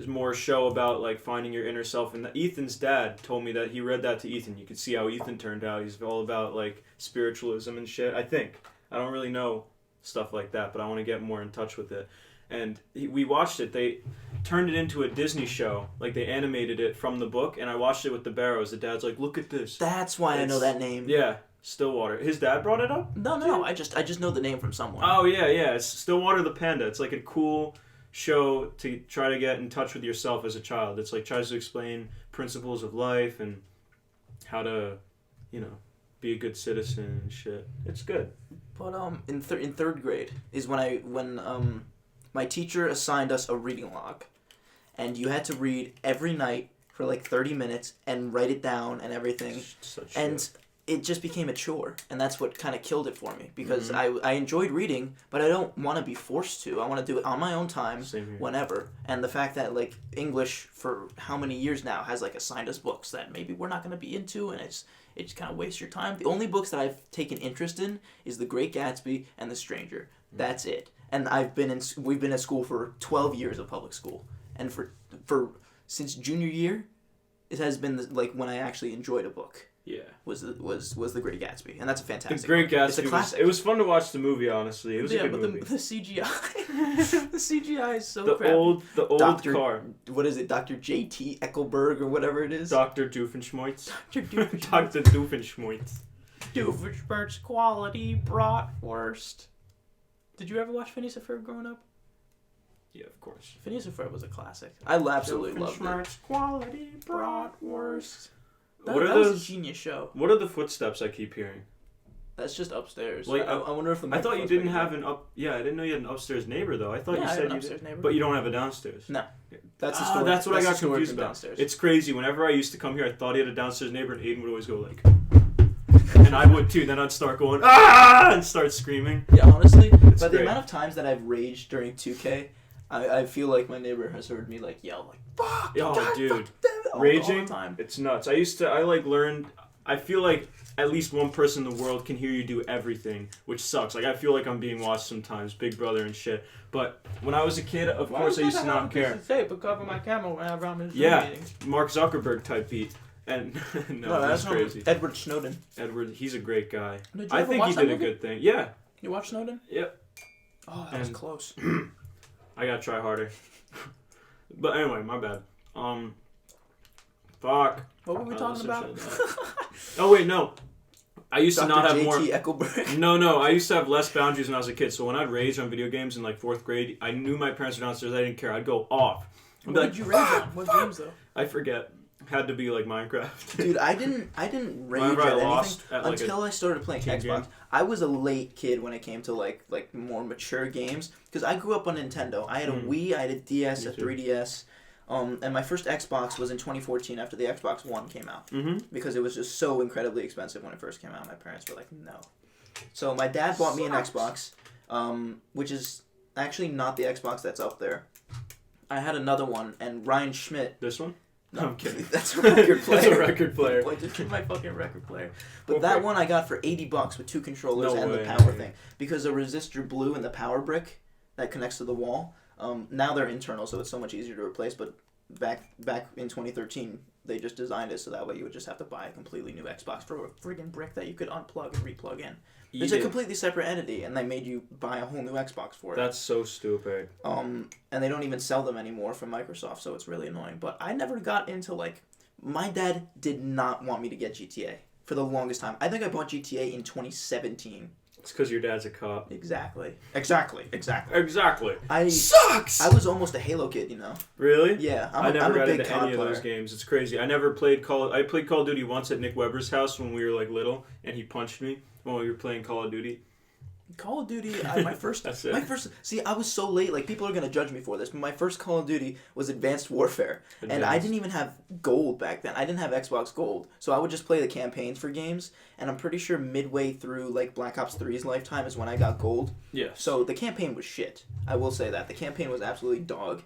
more show about like finding your inner self. And Ethan's dad told me that he read that to Ethan. You could see how Ethan turned out. He's all about like spiritualism and shit. I think. I don't really know stuff like that, but I want to get more in touch with it. And we watched it. They turned it into a Disney show. Like they animated it from the book, and I watched it with the Barrows. The dad's like, "Look at this." That's why I know that name. Yeah, Stillwater. His dad brought it up? No. I just know the name from someone. Oh yeah. It's Stillwater the panda. It's like a cool show to try to get in touch with yourself as a child. It's like tries to explain principles of life and how to, be a good citizen and shit. It's good. But in 3rd grade is when my teacher assigned us a reading log, and you had to read every night for like 30 minutes and write it down and everything. Such And shit. it just became a chore, and that's what kind of killed it for me because Mm-hmm. I enjoyed reading, but I don't want to be forced to. I want to do it on my own time, Same here. whenever. And the fact that like English for how many years now has like assigned us books that maybe we're not going to be into, and it just kind of wastes your time. The only books that I've taken interest in is The Great Gatsby and The Stranger. That's it. And we've been at school for 12 years of public school, and for since junior year, it has been like when I actually enjoyed a book. Yeah. Was The Great Gatsby, and that's a fantastic. The Great book. Gatsby. It's a classic. It was fun to watch the movie. Honestly, it was a good but movie. the CGI, the CGI is so The crappy. old Dr. car. What is it, Dr. J.T. Eckelberg or whatever it is? Dr. Doofenshmirtz. Dr. Dr. Doofenshmirtz. Doofenshmirtz quality bratwurst. Did you ever watch Phineas and Ferb growing up? Yeah, of course. Phineas and Ferb was a classic. I absolutely loved it. Doofenshmirtz quality Bratwurst. What That are was those? a genius show. What are the footsteps I keep hearing? That's just upstairs. Like, I wonder if the I thought you microphone's didn't picking have up. an up. Yeah, I didn't know you had an upstairs neighbor though. I thought Yeah, you I had said an you upstairs did, neighbor. but you don't have a downstairs. No. That's the Ah, story. that's what I got the story confused from about. downstairs. It's crazy. Whenever I used to come here, I thought he had a downstairs neighbor, and Aiden would always go like, and I would too. Then I'd start going and start screaming. Yeah, honestly, by the great. amount of times that I've raged during 2K, I feel like my neighbor has heard me like yell like fuck. Oh, God, dude. fuck, damn it, all Raging, the time. it's nuts. I learned. I feel like at least one person in the world can hear you do everything, which sucks. Like I feel like I'm being watched sometimes, Big Brother and shit. But when I was a kid, of course I used to not care. Tape to cover my camera whenever I'm in Zoom Yeah. meetings. Mark Zuckerberg type beat, and no, that's that's crazy. Edward Snowden. Edward, he's a great guy. Did you I ever think he watch that did a movie? good thing. Yeah, You watched Snowden? Yep. Oh, that was And- close. I gotta try harder. But anyway, my bad. Fuck. What were we talking listen about? to Oh wait, no. I used to Dr. not have J.T. more. Eckelberg. No. I used to have less boundaries when I was a kid. So when I'd rage on video games in like 4th grade, I knew my parents were downstairs. I didn't care. I'd go off. I'd be What like, did you rage on? What games though? I forget. Had to be like Minecraft. Dude, I didn't rage Whenever I at anything lost at, like, until I started playing team Xbox. game. I was a late kid when it came to like more mature games because I grew up on Nintendo. I had a Wii, I had a DS, Me a too. 3DS. And my first Xbox was in 2014 after the Xbox One came out. Mm-hmm. Because it was just so incredibly expensive when it first came out. My parents were like, no. So my dad bought me an Xbox, which is actually not the Xbox that's up there. I had another one, and Ryan Schmidt... This one? No, I'm kidding. That's a record player. That's a record player. Just give my fucking record player. But Okay. that one I got for $80 with 2 controllers No and way. the power thing. Because the resistor blew in the power brick that connects to the wall. Now they're internal, so it's so much easier to replace. But back in 2013, they just designed it so that way you would just have to buy a completely new Xbox for a friggin' brick that you could unplug and replug in. It's a completely separate entity, and they made you buy a whole new Xbox for it. That's so stupid. And they don't even sell them anymore from Microsoft, so it's really annoying. But I never got into, like... My dad did not want me to get GTA for the longest time. I think I bought GTA in 2017. It's because your dad's a cop. Exactly. Exactly. I Sucks! I was almost a Halo kid, you know? Really? Yeah, I never I'm a got big into COD any of player. those games. It's crazy. I never played I played Call of Duty once at Nick Weber's house when we were like little, and he punched me while we were playing Call of Duty. Call of Duty, my first... That's it. See, I was so late, like, people are going to judge me for this, but my first Call of Duty was Advanced Warfare. And I didn't even have gold back then. I didn't have Xbox Gold. So I would just play the campaigns for games, and I'm pretty sure midway through, like, Black Ops 3's lifetime is when I got gold. Yes. So the campaign was shit. I will say that. The campaign was absolutely dog.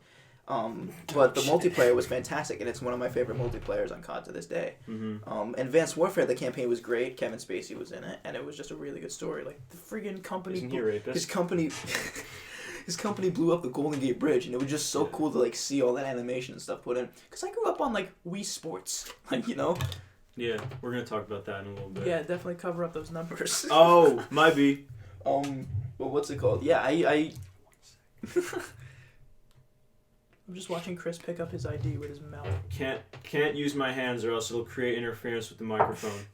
But the multiplayer was fantastic, and it's one of my favorite multiplayers on COD to this day. Mm-hmm. Advanced Warfare, the campaign was great. Kevin Spacey was in it, and it was just a really good story. Like, the friggin' company... Isn't he a rapist? His company... His company blew up the Golden Gate Bridge, and it was just so cool to, like, see all that animation and stuff put in. Because I grew up on, like, Wii Sports. Like, you know? Yeah, we're going to talk about that in a little bit. Yeah, definitely cover up those numbers. Oh, might be. Well, what's it called? Yeah, I I'm just watching Chris pick up his ID with his mouth. Can't use my hands or else it'll create interference with the microphone.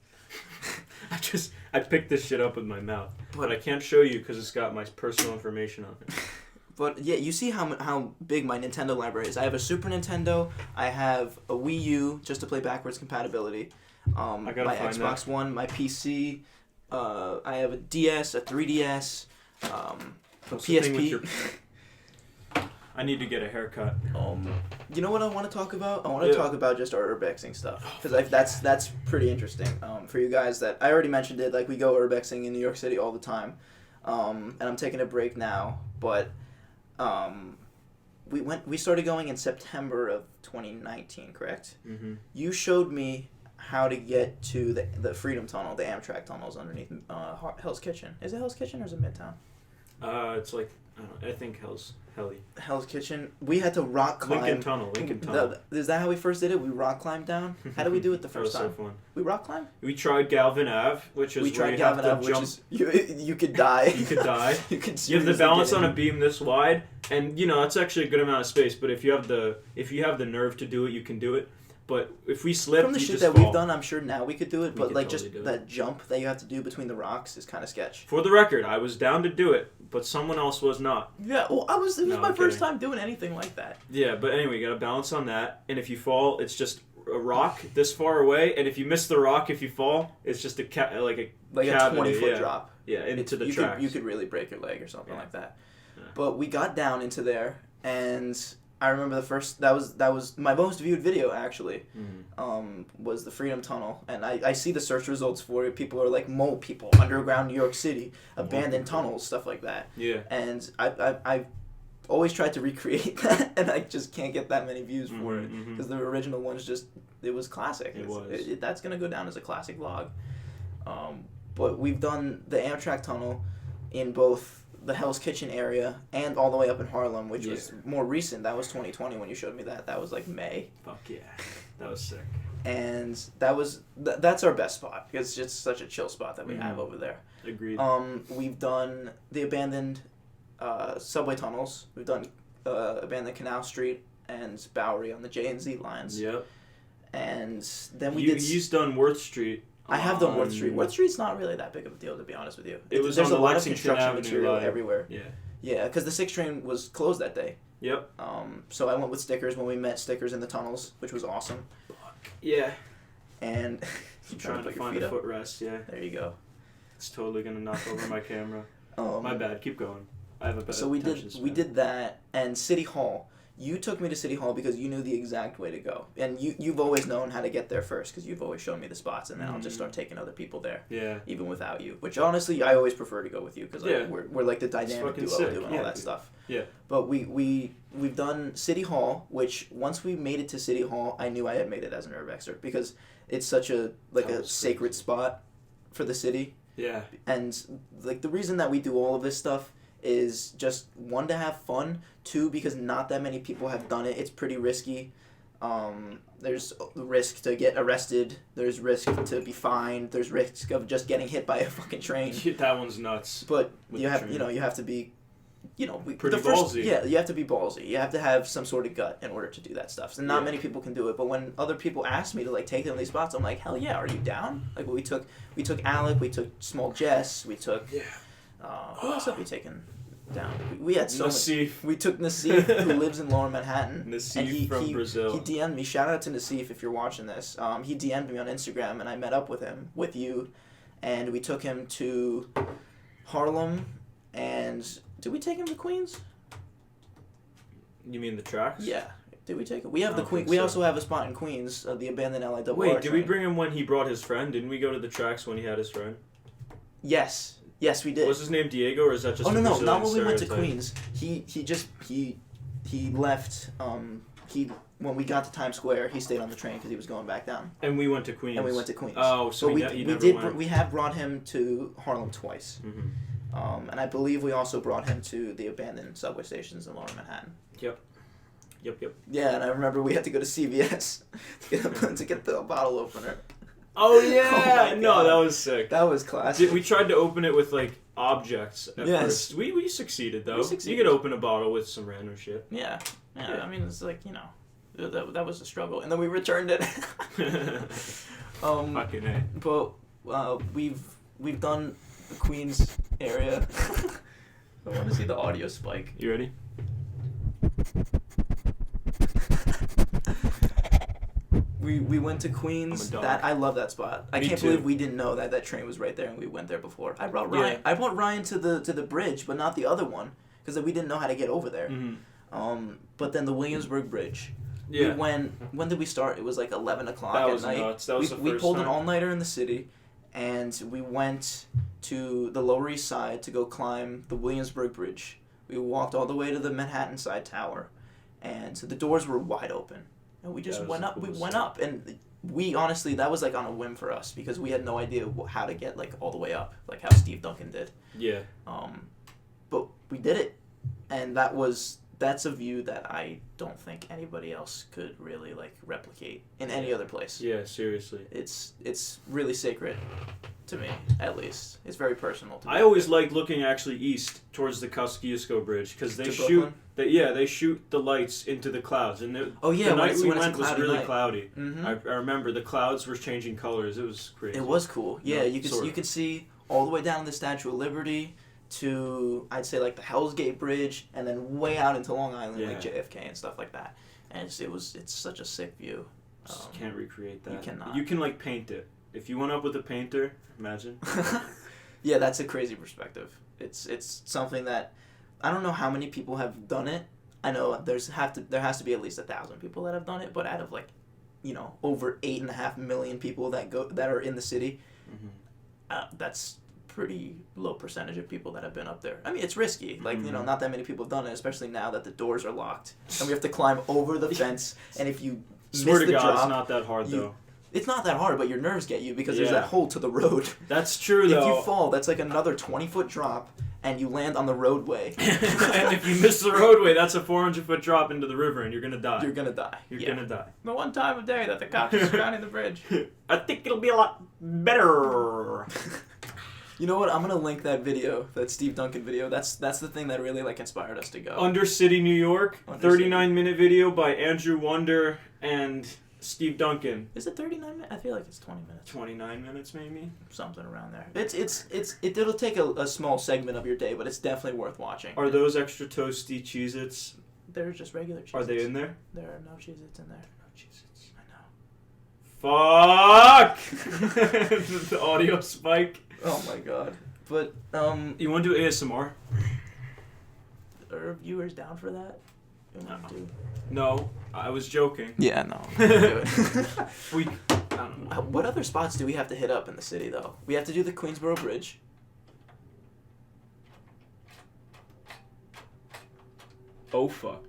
I picked this shit up with my mouth, but I can't show you because it's got my personal information on it. But yeah, you see how big my Nintendo library is. I have a Super Nintendo. I have a Wii U just to play backwards compatibility. I gotta my find Xbox One, my PC. I have a DS, a 3DS, a What's the thing with PSP. your- I need to get a haircut. You know what I want to talk about? I want to talk about just our urbexing stuff because that's pretty interesting for you guys. That I already mentioned it. Like we go urbexing in New York City all the time, and I'm taking a break now. But we started going in September of 2019, correct? Mm-hmm. You showed me how to get to the Freedom Tunnel, the Amtrak tunnels underneath Hell's Kitchen. Is it Hell's Kitchen or is it Midtown? It's like I think Helly. Hell's Kitchen. We had to rock climb. Lincoln Tunnel. Is that how we first did it? We rock climbed down. How did we do it the first that time? was so fun. We rock climbed. We tried Galvin Ave, which is We where tried you Galvin have Ave, to which jump. is you could die. You could die. You could. You have the seriously balance get on in. a beam this wide, and that's actually a good amount of space. But if you have the nerve to do it, you can do it. But if we slip, From the you shit just that fall. we've done, I'm sure now we could do it. We But could like totally just do it. that jump that you have to do between the rocks is kind of sketch. For the record, I was down to do it, but someone else was not. Yeah, well, it was No, my I'm first kidding. time doing anything like that. Yeah, but anyway, you got to balance on that. And if you fall, it's just a rock this far away. And if you miss the rock, if you fall, it's just Like cavity, a 20-foot yeah. drop. Yeah, into the you tracks. you could really break your leg or something Yeah. like that. Yeah. But we got down into there, and I remember that was my most viewed video actually. Was the Freedom Tunnel, and I see the search results for it. People are like mole people, underground New York City, abandoned tunnels, stuff like that. Yeah. And I've always tried to recreate that, and I just can't get that many views for it Mhm, mhm. because the original one's it was classic. It was. That's gonna go down as a classic vlog. But we've done the Amtrak tunnel in both the Hell's Kitchen area and all the way up in Harlem, which was more recent. That was 2020 when you showed me that. That was like May. Fuck yeah. That was sick. And that's our best spot because it's just such a chill spot that we Mhm. have over there. Agreed. We've done the abandoned subway tunnels. We've done abandoned Canal Street and Bowery on the J and Z lines. Yep. And then we You've done Worth Street. I have done Worth Street. on- Worth Street's not really that big of a deal, to be honest with you. It was There's on a the lot of Lexington construction Avenue material line. everywhere. Yeah. Yeah, because the 6 train was closed that day. Yep. So I went with stickers when we met stickers in the tunnels, which was awesome. Yeah. And I'm trying to put your find feet a up. footrest. Yeah. There you go. It's totally gonna knock over my camera. Um, My bad. Keep going. I have a better So we did that, and City Hall. you took me to City Hall because you knew the exact way to go, and you've always known how to get there first because you've always shown me the spots, and then I'll just start taking other people there. Yeah. Even without you, which honestly I always prefer to go with you because Yeah. we're like the dynamic duo sick. doing all that stuff. Yeah. But we've done City Hall, which once we made it to City Hall, I knew I had made it as an Urbexer because it's such a sacred spot for the city. Yeah. And like the reason that we do all of this stuff is just one, to have fun, two, because not that many people have done it. It's pretty risky. There's risk to get arrested. There's risk to be fined. There's risk of just getting hit by a fucking train. That one's nuts. But with you the have train. you have to be, Pretty ballsy. Yeah, you have to be ballsy. You have to have some sort of gut in order to do that stuff. So not many people can do it. But when other people ask me to like take them to these spots, I'm like, hell yeah, are you down? Like we took Alec, we took Small Jess, we took who else have we taken down? We had so Nassif. much. We took Nassif, who lives in Lower Manhattan. Nassif from Brazil. He DM'd me. Shout out to Nassif if you're watching this. He DM'd me on Instagram, and I met up with him, with you, and we took him to Harlem, and did we take him to Queens? You mean the tracks? Yeah. Did we take it? We have I the don't Queen. think We so. also have a spot in Queens, the abandoned LIRR. Wait, did we train. bring him when he brought his friend? Didn't we go to the tracks when he had his friend? Yes, we did. Was his name Diego, or is that just Oh a no, Brazilian not when we went to stereotype? Queens. He left. When we got to Times Square, he stayed on the train because he was going back down. And we went to Queens. And we went to Queens. Oh, so but he never went. We have brought him to Harlem twice. Mm-hmm. And I believe we also brought him to the abandoned subway stations in Lower Manhattan. Yep. Yeah, and I remember we had to go to CVS to get the bottle opener. Oh yeah, my no, God. that was sick. That was classic. We tried to open it with like objects at Yes. first. We succeeded though. We succeeded. You could open a bottle with some random shit. Yeah. Yeah. I mean, it's like that was a struggle, and then we returned it. Fucking A. But we've done the Queens area. I want to see the audio spike. You ready? We went to Queens. I'm a dog. That I love that spot. I Me can't too. believe we didn't know that train was right there, and we went there before. I brought Yeah. Ryan. I brought Ryan to the bridge, but not the other one, because we didn't know how to get over there. Mm-hmm. But then the Williamsburg Bridge. Yeah. We went. When did we start? It was like 11 o'clock That at was night. nuts. That was the we first pulled time. an all-nighter in the city, and we went to the Lower East Side to go climb the Williamsburg Bridge. We walked all the way to the Manhattan Side Tower, and the doors were wide open, and we just That was went the up. We coolest went thing. up, and we honestly, that was like on a whim for us because we had no idea how to get like all the way up, like how Steve Duncan did. Yeah. But we did it, and that's a view that I don't think anybody else could really like replicate in any other place. Yeah, seriously. It's really sacred to me, at least. It's very personal to me. I always like looking actually east towards the Kosciuszko Bridge because they To shoot. Brooklyn? They shoot the lights into the clouds, and Oh yeah, the when night it's, we when went it's a was cloudy really night. cloudy. Mm-hmm. I remember the clouds were changing colors. It was crazy. It was cool. Yeah, No, you could sort you of. could see all the way down to the Statue of Liberty to I'd say like the Hell's Gate Bridge, and then way out into Long Island, like Yeah. JFK and stuff like that. And it's such a sick view. Just can't recreate that. you cannot. You can like paint it. If you went up with a painter, imagine. Yeah, that's a crazy perspective. It's something that I don't know how many people have done it. I know there has to be at least 1,000 people that have done it, but out of like, over 8.5 million people that are in the city, that's pretty low percentage of people that have been up there. I mean, it's risky. Like, not that many people have done it, especially now that the doors are locked and we have to climb over the fence. And if you Swear miss to the God, drop, it's not that hard though. it's not that hard, but your nerves get you because there's Yeah. that hole to the road. That's true If though. you fall, that's like another 20-foot drop, and you land on the roadway. And if you miss the roadway, that's a 400-foot drop into the river, and you're gonna die. You're gonna die. You're Yeah. gonna die. The one time of day that the cops are surrounding the bridge. I think it'll be a lot better. You know what? I'm gonna link that video, that Steve Duncan video. That's the thing that really like inspired us to go. Undercity, New York, Undercity. 39-minute video by Andrew Wonder and Steve Duncan. Is it 39 minutes? I feel like it's 20 minutes. 29 minutes maybe. Something around there. It'll take a small segment of your day, but it's definitely worth watching. Are those extra toasty Cheez-Its? They're just regular Cheez-Its. Are they in there? There are no Cheez-Its in there. No Cheez-Its. I know. Fuck! The audio spike. Oh my god. But You want to do ASMR? are viewers down for that? You want to do? No, I was joking. Yeah, no. We, I don't know. What other spots do we have to hit up in the city, though? We have to do the Queensboro Bridge. Oh fuck!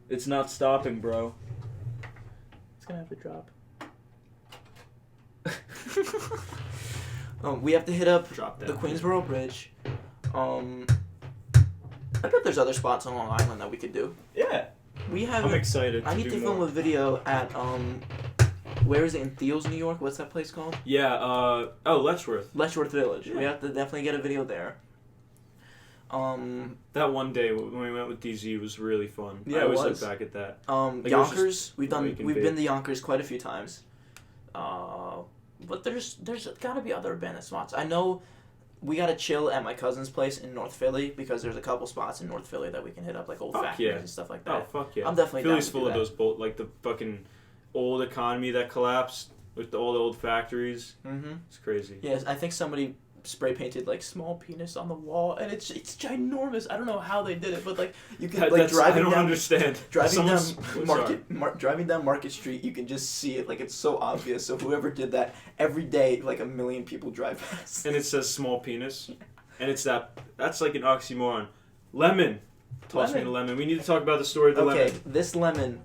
It's not stopping, bro. It's gonna have to drop. We have to hit up Drop the down. Queensboro Bridge. I bet there's other spots on Long Island that we could do. Yeah, We have. I'm excited. I need do to film more. a video at where is it, in Thiels, New York? What's that place called? Yeah. Letchworth. Letchworth Village. We Yeah. have to definitely get a video there. That one day when we went with DZ was really fun. Yeah, I always it was. look back at that. Um, Like, it was Yonkers. We've all you can we've be. been to Yonkers quite a few times. But there's gotta be other abandoned spots. I know we gotta chill at my cousin's place in North Philly because there's a couple spots in North Philly that we can hit up, like old Fuck factories yeah. and stuff like Oh that. fuck yeah! I'm definitely Philly's down to full do of that. those like the fucking old economy that collapsed with all the old factories. Mm-hmm. It's crazy. Yes, I think somebody spray painted like small penis on the wall, and it's ginormous. I don't know how they did it, but like you can like I driving don't down understand. driving down Someone's- driving down Market Street, you can just see it. Like it's so obvious. So whoever did that, every day like 1 million people drive past. And it says small penis, and it's that's like an oxymoron. Lemon. Toss me the lemon. We need to talk about the story of the Okay, lemon. this lemon.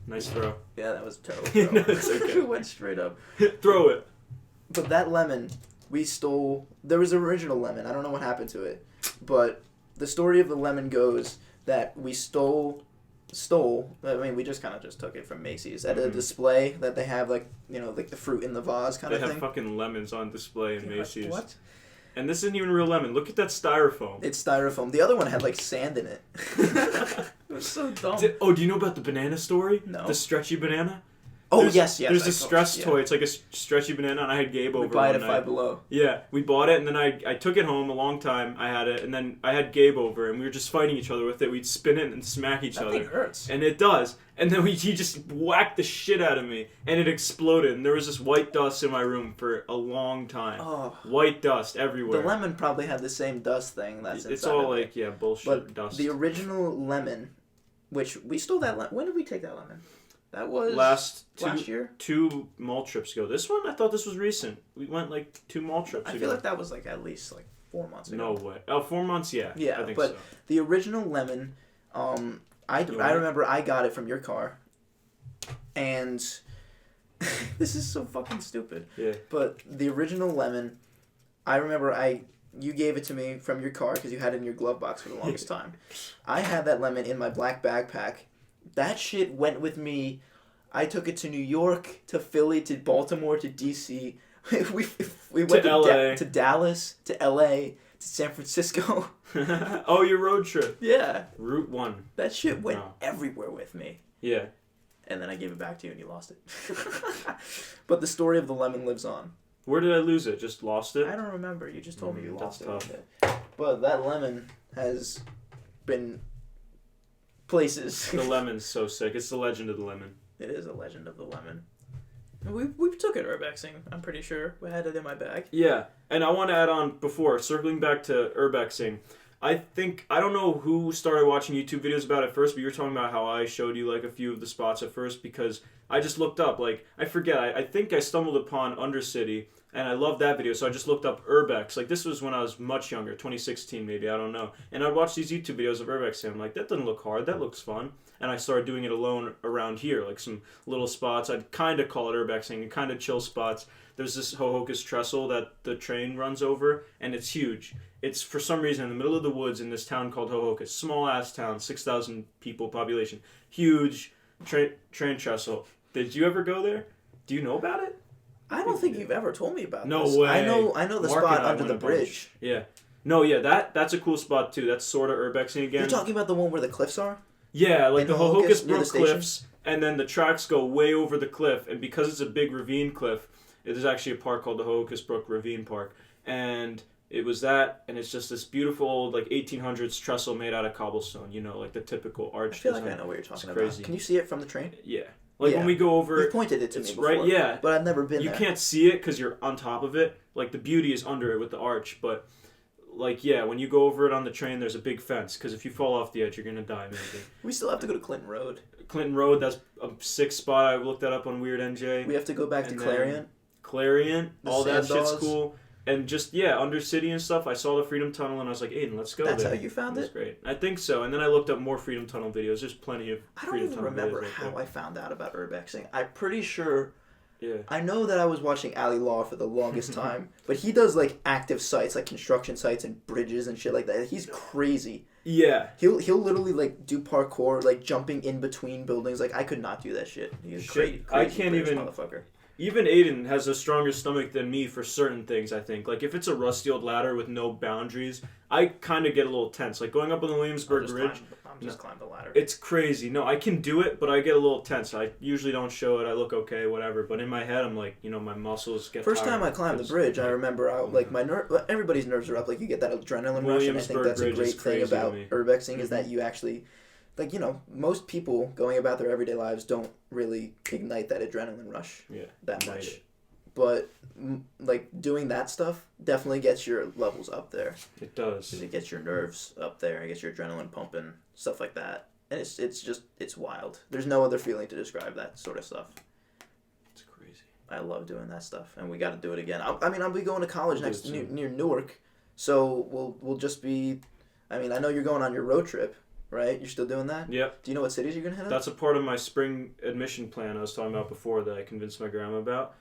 Nice throw. Yeah, that was terrible. No, it's okay. It went straight up. Throw it. But that lemon, we stole. There was an original lemon. I don't know what happened to it, but the story of the lemon goes that we stole. I mean, we just kind of just took it from Macy's at a Mhm. display that they have, like like the fruit in the vase kind They of have thing. fucking lemons on display in Macy's. What? And this isn't even real lemon. Look at that styrofoam. It's styrofoam. The other one had like sand in it. It was so dumb. Do you know about the banana story? No. The stretchy banana? Oh There's- yes. There's I a saw- stress yeah. toy. It's like a stretchy banana, and I had Gabe over We buy it one at night. Five Below. Yeah, we bought it, and then I took it home a long time. I had it, and then I had Gabe over, and we were just fighting each other with it. We'd spin it and smack each That other. thing hurts. And it does. And then he just whacked the shit out of me, and it exploded. And there was this white dust in my room for a long time. Oh. White dust everywhere. The lemon probably had the same dust thing that's inside It's all of it. like, yeah, bullshit But dust. the original lemon, which we stole that lemon. When did we take that lemon? That was last year. two mall trips ago. This one, I thought this was recent. We went like 2 mall trips I ago. feel like that was like at least like 4 months No ago. way. Oh, 4 months, yeah. Yeah, I think but so. the original lemon, I You want it? remember I got it from your car, and this is so fucking stupid. Yeah. But the original lemon, I remember you gave it to me from your car because you had it in your glove box for the longest time. I had that lemon in my black backpack. That shit went with me. I took it to New York, to Philly, to Baltimore, to DC. we went To LA. to Dallas, to LA, to San Francisco. Oh, your road trip. Yeah, Route 1. that shit went No. everywhere with me. Yeah. And then I gave it back to you and you lost it. But the story of the lemon lives on. Where did I lose it? Just lost it? I don't remember. You just told me you That's lost it. tough. one day. But that lemon has been places. The lemon's so sick. It's the legend of the lemon. It is a legend of the lemon. We took it urbexing, I'm pretty sure. We had it in my bag. Yeah, and I want to add on before, circling back to urbexing. I don't know who started watching YouTube videos about it first, but you were talking about how I showed you like a few of the spots at first because I just looked up, like, I forget, I think I stumbled upon Undercity, and I loved that video, so I just looked up urbex. Like, this was when I was much younger, 2016 maybe, I don't know. And I'd watch these YouTube videos of urbexing, and I'm like, that doesn't look hard, that looks fun. And I started doing it alone around here, like some little spots. I'd kind of call it urbexing, and kind of chill spots. There's this Hohokus trestle that the train runs over, and it's huge. It's, for some reason, in the middle of the woods in this town called Hohokus. Small-ass town, 6,000 people population. Huge train trestle. Did you ever go there? Do you know about it? I don't think you've ever told me about No this. way. I know the Mark spot and I under went the a bunch. bridge. Yeah. No, yeah, that's a cool spot, too. That's sort of urbexing again. You're talking about the one where the cliffs are? Yeah, like In the Hohokus, Hohokus near the Brook station? cliffs, and then the tracks go way over the cliff, and because it's a big ravine cliff, there's actually a park called the Hohokus Brook Ravine Park, and it was that, and it's just this beautiful old, like, 1800s trestle made out of cobblestone, you know, like the typical arch I feel like design. I know what you're talking crazy. about. Can you see it from the train? Yeah. Like, Yeah. when we go over... You pointed it to me it's before. right, yeah. But I've never been You there. can't see it because you're on top of it. Like, the beauty is under it with the arch, but like, yeah, when you go over it on the train, there's a big fence, because if you fall off the edge, you're gonna die, maybe. We still have to go to Clinton Road. Clinton Road, that's a sick spot. I looked that up on Weird NJ. We have to go back to Clarion. Clarion, The all that shit's Sandoz. cool. And just, yeah, Undercity and stuff. I saw the Freedom Tunnel, and I was like, Aiden, let's go That's there. how you found It was it? great. I think so. And then I looked up more Freedom Tunnel videos. There's plenty of I don't Freedom even Tunnel remember videos right how there. I found out about urbexing. I'm pretty sure. Yeah. I know that I was watching Ali Law for the longest time, but he does like active sites, like construction sites and bridges and shit like that. He's crazy. Yeah. He'll literally like do parkour, like jumping in between buildings. Like I could not do that shit. He's Shit, crazy. I can't British even- motherfucker. Even Aiden has a stronger stomach than me for certain things, I think. Like, if it's a rusty old ladder with no boundaries, I kind of get a little tense. Like, going up on the Williamsburg Bridge, I'm just climb the ladder. it's crazy. No, I can do it, but I get a little tense. I usually don't show it. I look okay, whatever. But in my head, I'm like, my muscles get First tired. time I climbed the bridge, I remember like my everybody's nerves are up. Like you get that adrenaline rush, and I think Williamsburg that's a Bridge is great thing crazy to about me. urbexing is that you actually, like most people going about their everyday lives don't really ignite that adrenaline rush Yeah, that ignite much. it. But like doing that stuff definitely gets your levels up there. It does. It gets your nerves up there. It gets your adrenaline pumping, stuff like that. And it's wild. There's no other feeling to describe that sort of stuff. It's crazy. I love doing that stuff, and we got to do it again. I'll be going to college We'll do it soon. near Newark, so we'll just be. I mean, I know you're going on your road trip, right? You're still doing that. Yep. Do you know what cities you're gonna hit up? That's a part of my spring admission plan I was talking about before that I convinced my grandma about.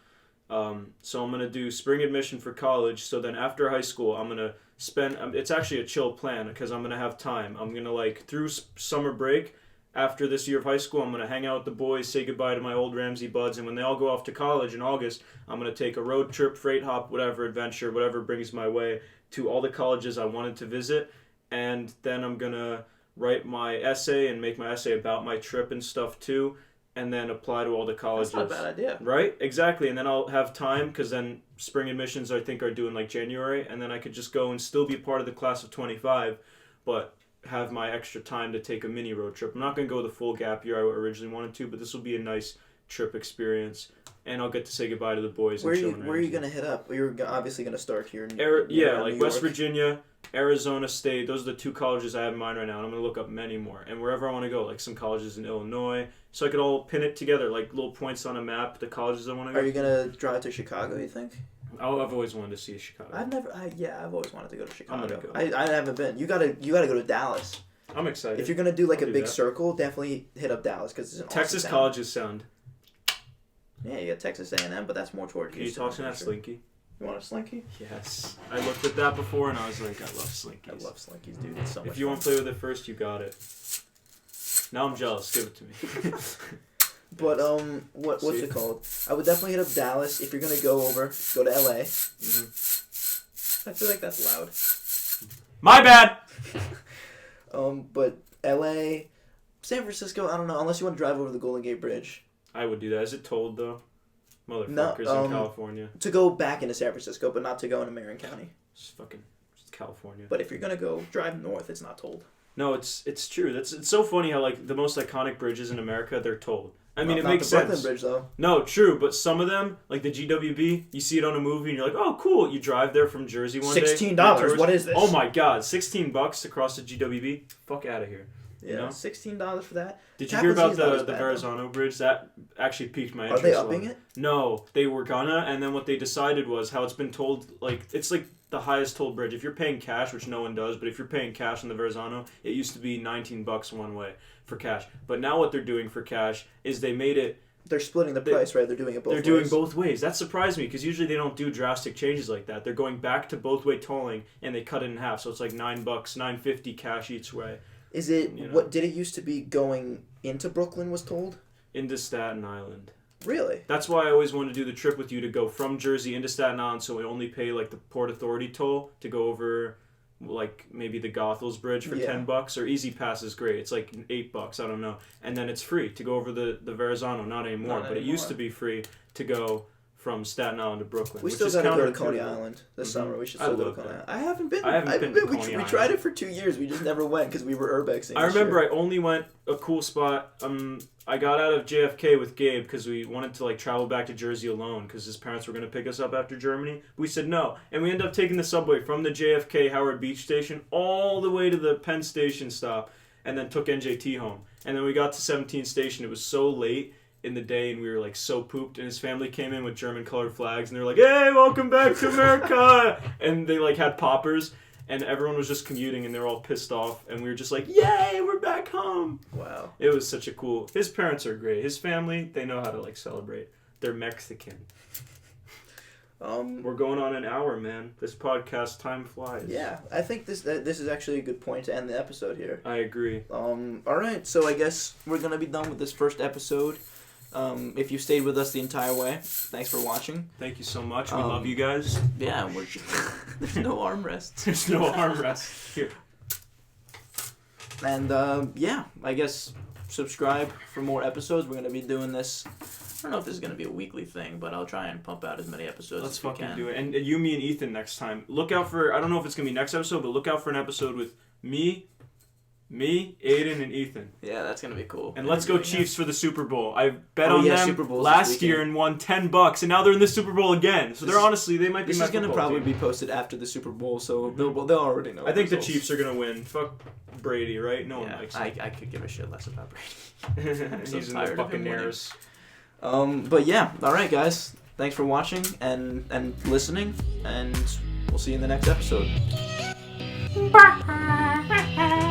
So I'm going to do spring admission for college. So then after high school, I'm going to spend... it's actually a chill plan because I'm going to have time. I'm going to, through summer break, after this year of high school, I'm going to hang out with the boys, say goodbye to my old Ramsey buds. And when they all go off to college in August, I'm going to take a road trip, freight hop, whatever adventure, whatever brings my way to all the colleges I wanted to visit. And then I'm going to write my essay and make my essay about my trip and stuff too. And then apply to all the colleges. That's not a bad idea. Right? Exactly. And then I'll have time because then spring admissions I think are due in January. And then I could just go and still be part of the class of 25, but have my extra time to take a mini road trip. I'm not going to go the full gap year I originally wanted to, but this will be a nice trip experience. And I'll get to say goodbye to the boys. Where and are chill in you gonna hit up? You're obviously gonna start here. Yeah, New West York. Virginia, Arizona State. Those are the two colleges I have in mind right now. And I'm going to look up many more. And wherever I want to go, some colleges in Illinois. So I could all pin it together, little points on a map, the colleges I want to go. Are you gonna drive to Chicago? You think? I've always wanted to see Chicago. I've always wanted to go to Chicago. gonna go. I haven't been. You gotta go to Dallas. I'm excited. If you're gonna do I'll a do big that. circle, definitely hit up Dallas because it's an Texas awesome town. colleges sound. Yeah, you got Texas A&M, but that's more toward Can you Houston. talk to I'm that sure. Slinky? You want a Slinky? Yes. I looked at that before and I was like, I love Slinkies. I love Slinkies, dude. It's so much If you fun. want to play with it first, you got it. Now I'm jealous. Give it to me. But what's See? it called? I would definitely hit up Dallas if you're gonna go to LA. I feel like that's loud. My bad! But LA, San Francisco, I don't know. Unless you want to drive over the Golden Gate Bridge I would do that. Is it tolled though? Motherfuckers No, in California. to go back into San Francisco, but not to go into Marin County. It's California. But if you're gonna go drive north, it's not tolled. No, it's true. It's so funny how the most iconic bridges in America, they're tolled. I mean, Well, it not makes the Brooklyn sense. Bridge though. No, true, but some of them, like the GWB, you see it on a movie and you're like, oh, cool. You drive there from Jersey one day. $16. What is this? Oh my God, $16 to cross the GWB? Fuck out of here. Yeah, You know? $16 for that. Did you hear about Tappan Zee's not as the bad, Verrazano Bridge? That actually piqued my Are interest. they a upping lot. it? No, they were gonna, and then what they decided was how it's been told, it's the highest toll bridge. If you're paying cash, which no one does, but if you're paying cash on the Verrazano, it used to be $19 one way for cash. But now what they're doing for cash is they made it. They're splitting the price, right? They're doing it both ways. They're doing both ways. That surprised me because usually they don't do drastic changes like that. They're going back to both way tolling and they cut it in half, so it's like $9, $9.50 cash each way. Is it, You know. what did it used to be going into Brooklyn was told? Into Staten Island. Really? That's why I always wanted to do the trip with you to go from Jersey into Staten Island, so we only pay the Port Authority toll to go over maybe the Goethals Bridge for Yeah. $10, or Easy Pass is great. It's $8, I don't know. And then it's free to go over the Verrazano, not anymore, Not but it used to anymore. be free to go from Staten Island to Brooklyn. We which still is gotta go to counterintuitive. Coney Island this summer. We should I still go to love Coney that. Island. I haven't been. I haven't been to We Coney tried Island. it for 2 years. We just never went because we were urbexing. I remember I only went a cool spot. I got out of JFK with Gabe because we wanted to like travel back to Jersey alone because his parents were going to pick us up after Germany. We said no, and we ended up taking the subway from the JFK Howard Beach station all the way to the Penn Station stop, and then took NJT home. And then we got to 17th Station. It was so late in the day, and we were like so pooped. And his family came in with German colored flags, and they were like, "Hey, welcome back to America!" And they like had poppers. And everyone was just commuting, and they were all pissed off. And we were just like, "Yay, we're back home!" Wow. It was such a cool. His parents are great. His family, they know how to like celebrate. They're Mexican. We're going on an hour, man. This podcast, time flies. Yeah, I think this is actually a good point to end the episode here. I agree. All right, so I guess we're gonna be done with this first episode. If you stayed with us the entire way, thanks for watching. Thank you so much. We love you guys. Yeah, there's no armrests. There's no armrest here. And yeah, I guess subscribe for more episodes. We're gonna be doing this. I don't know if this is gonna be a weekly thing, but I'll try and pump out as many episodes Let's as we fucking can. do it. And you, me, and Ethan next time. Look out for. I don't know if it's gonna be next episode, but look out for an episode with me, Aiden, and Ethan. Yeah, that's gonna be cool. And let's go Chiefs for the Super Bowl. I bet Oh, on yeah, them Super Bowl's last this year weekend. and won $10, and now they're in the Super Bowl again. So they're honestly, they might be. This my is gonna football probably team. be posted after the Super Bowl, so they'll already know. I think the results. Chiefs are gonna win. Fuck Brady, right? No one Yeah, likes I him. could give a shit less about Brady. I'm so He's in tired the of him winning. Buccaneers. But yeah, all right, guys. Thanks for watching and listening, and we'll see you in the next episode. Bye.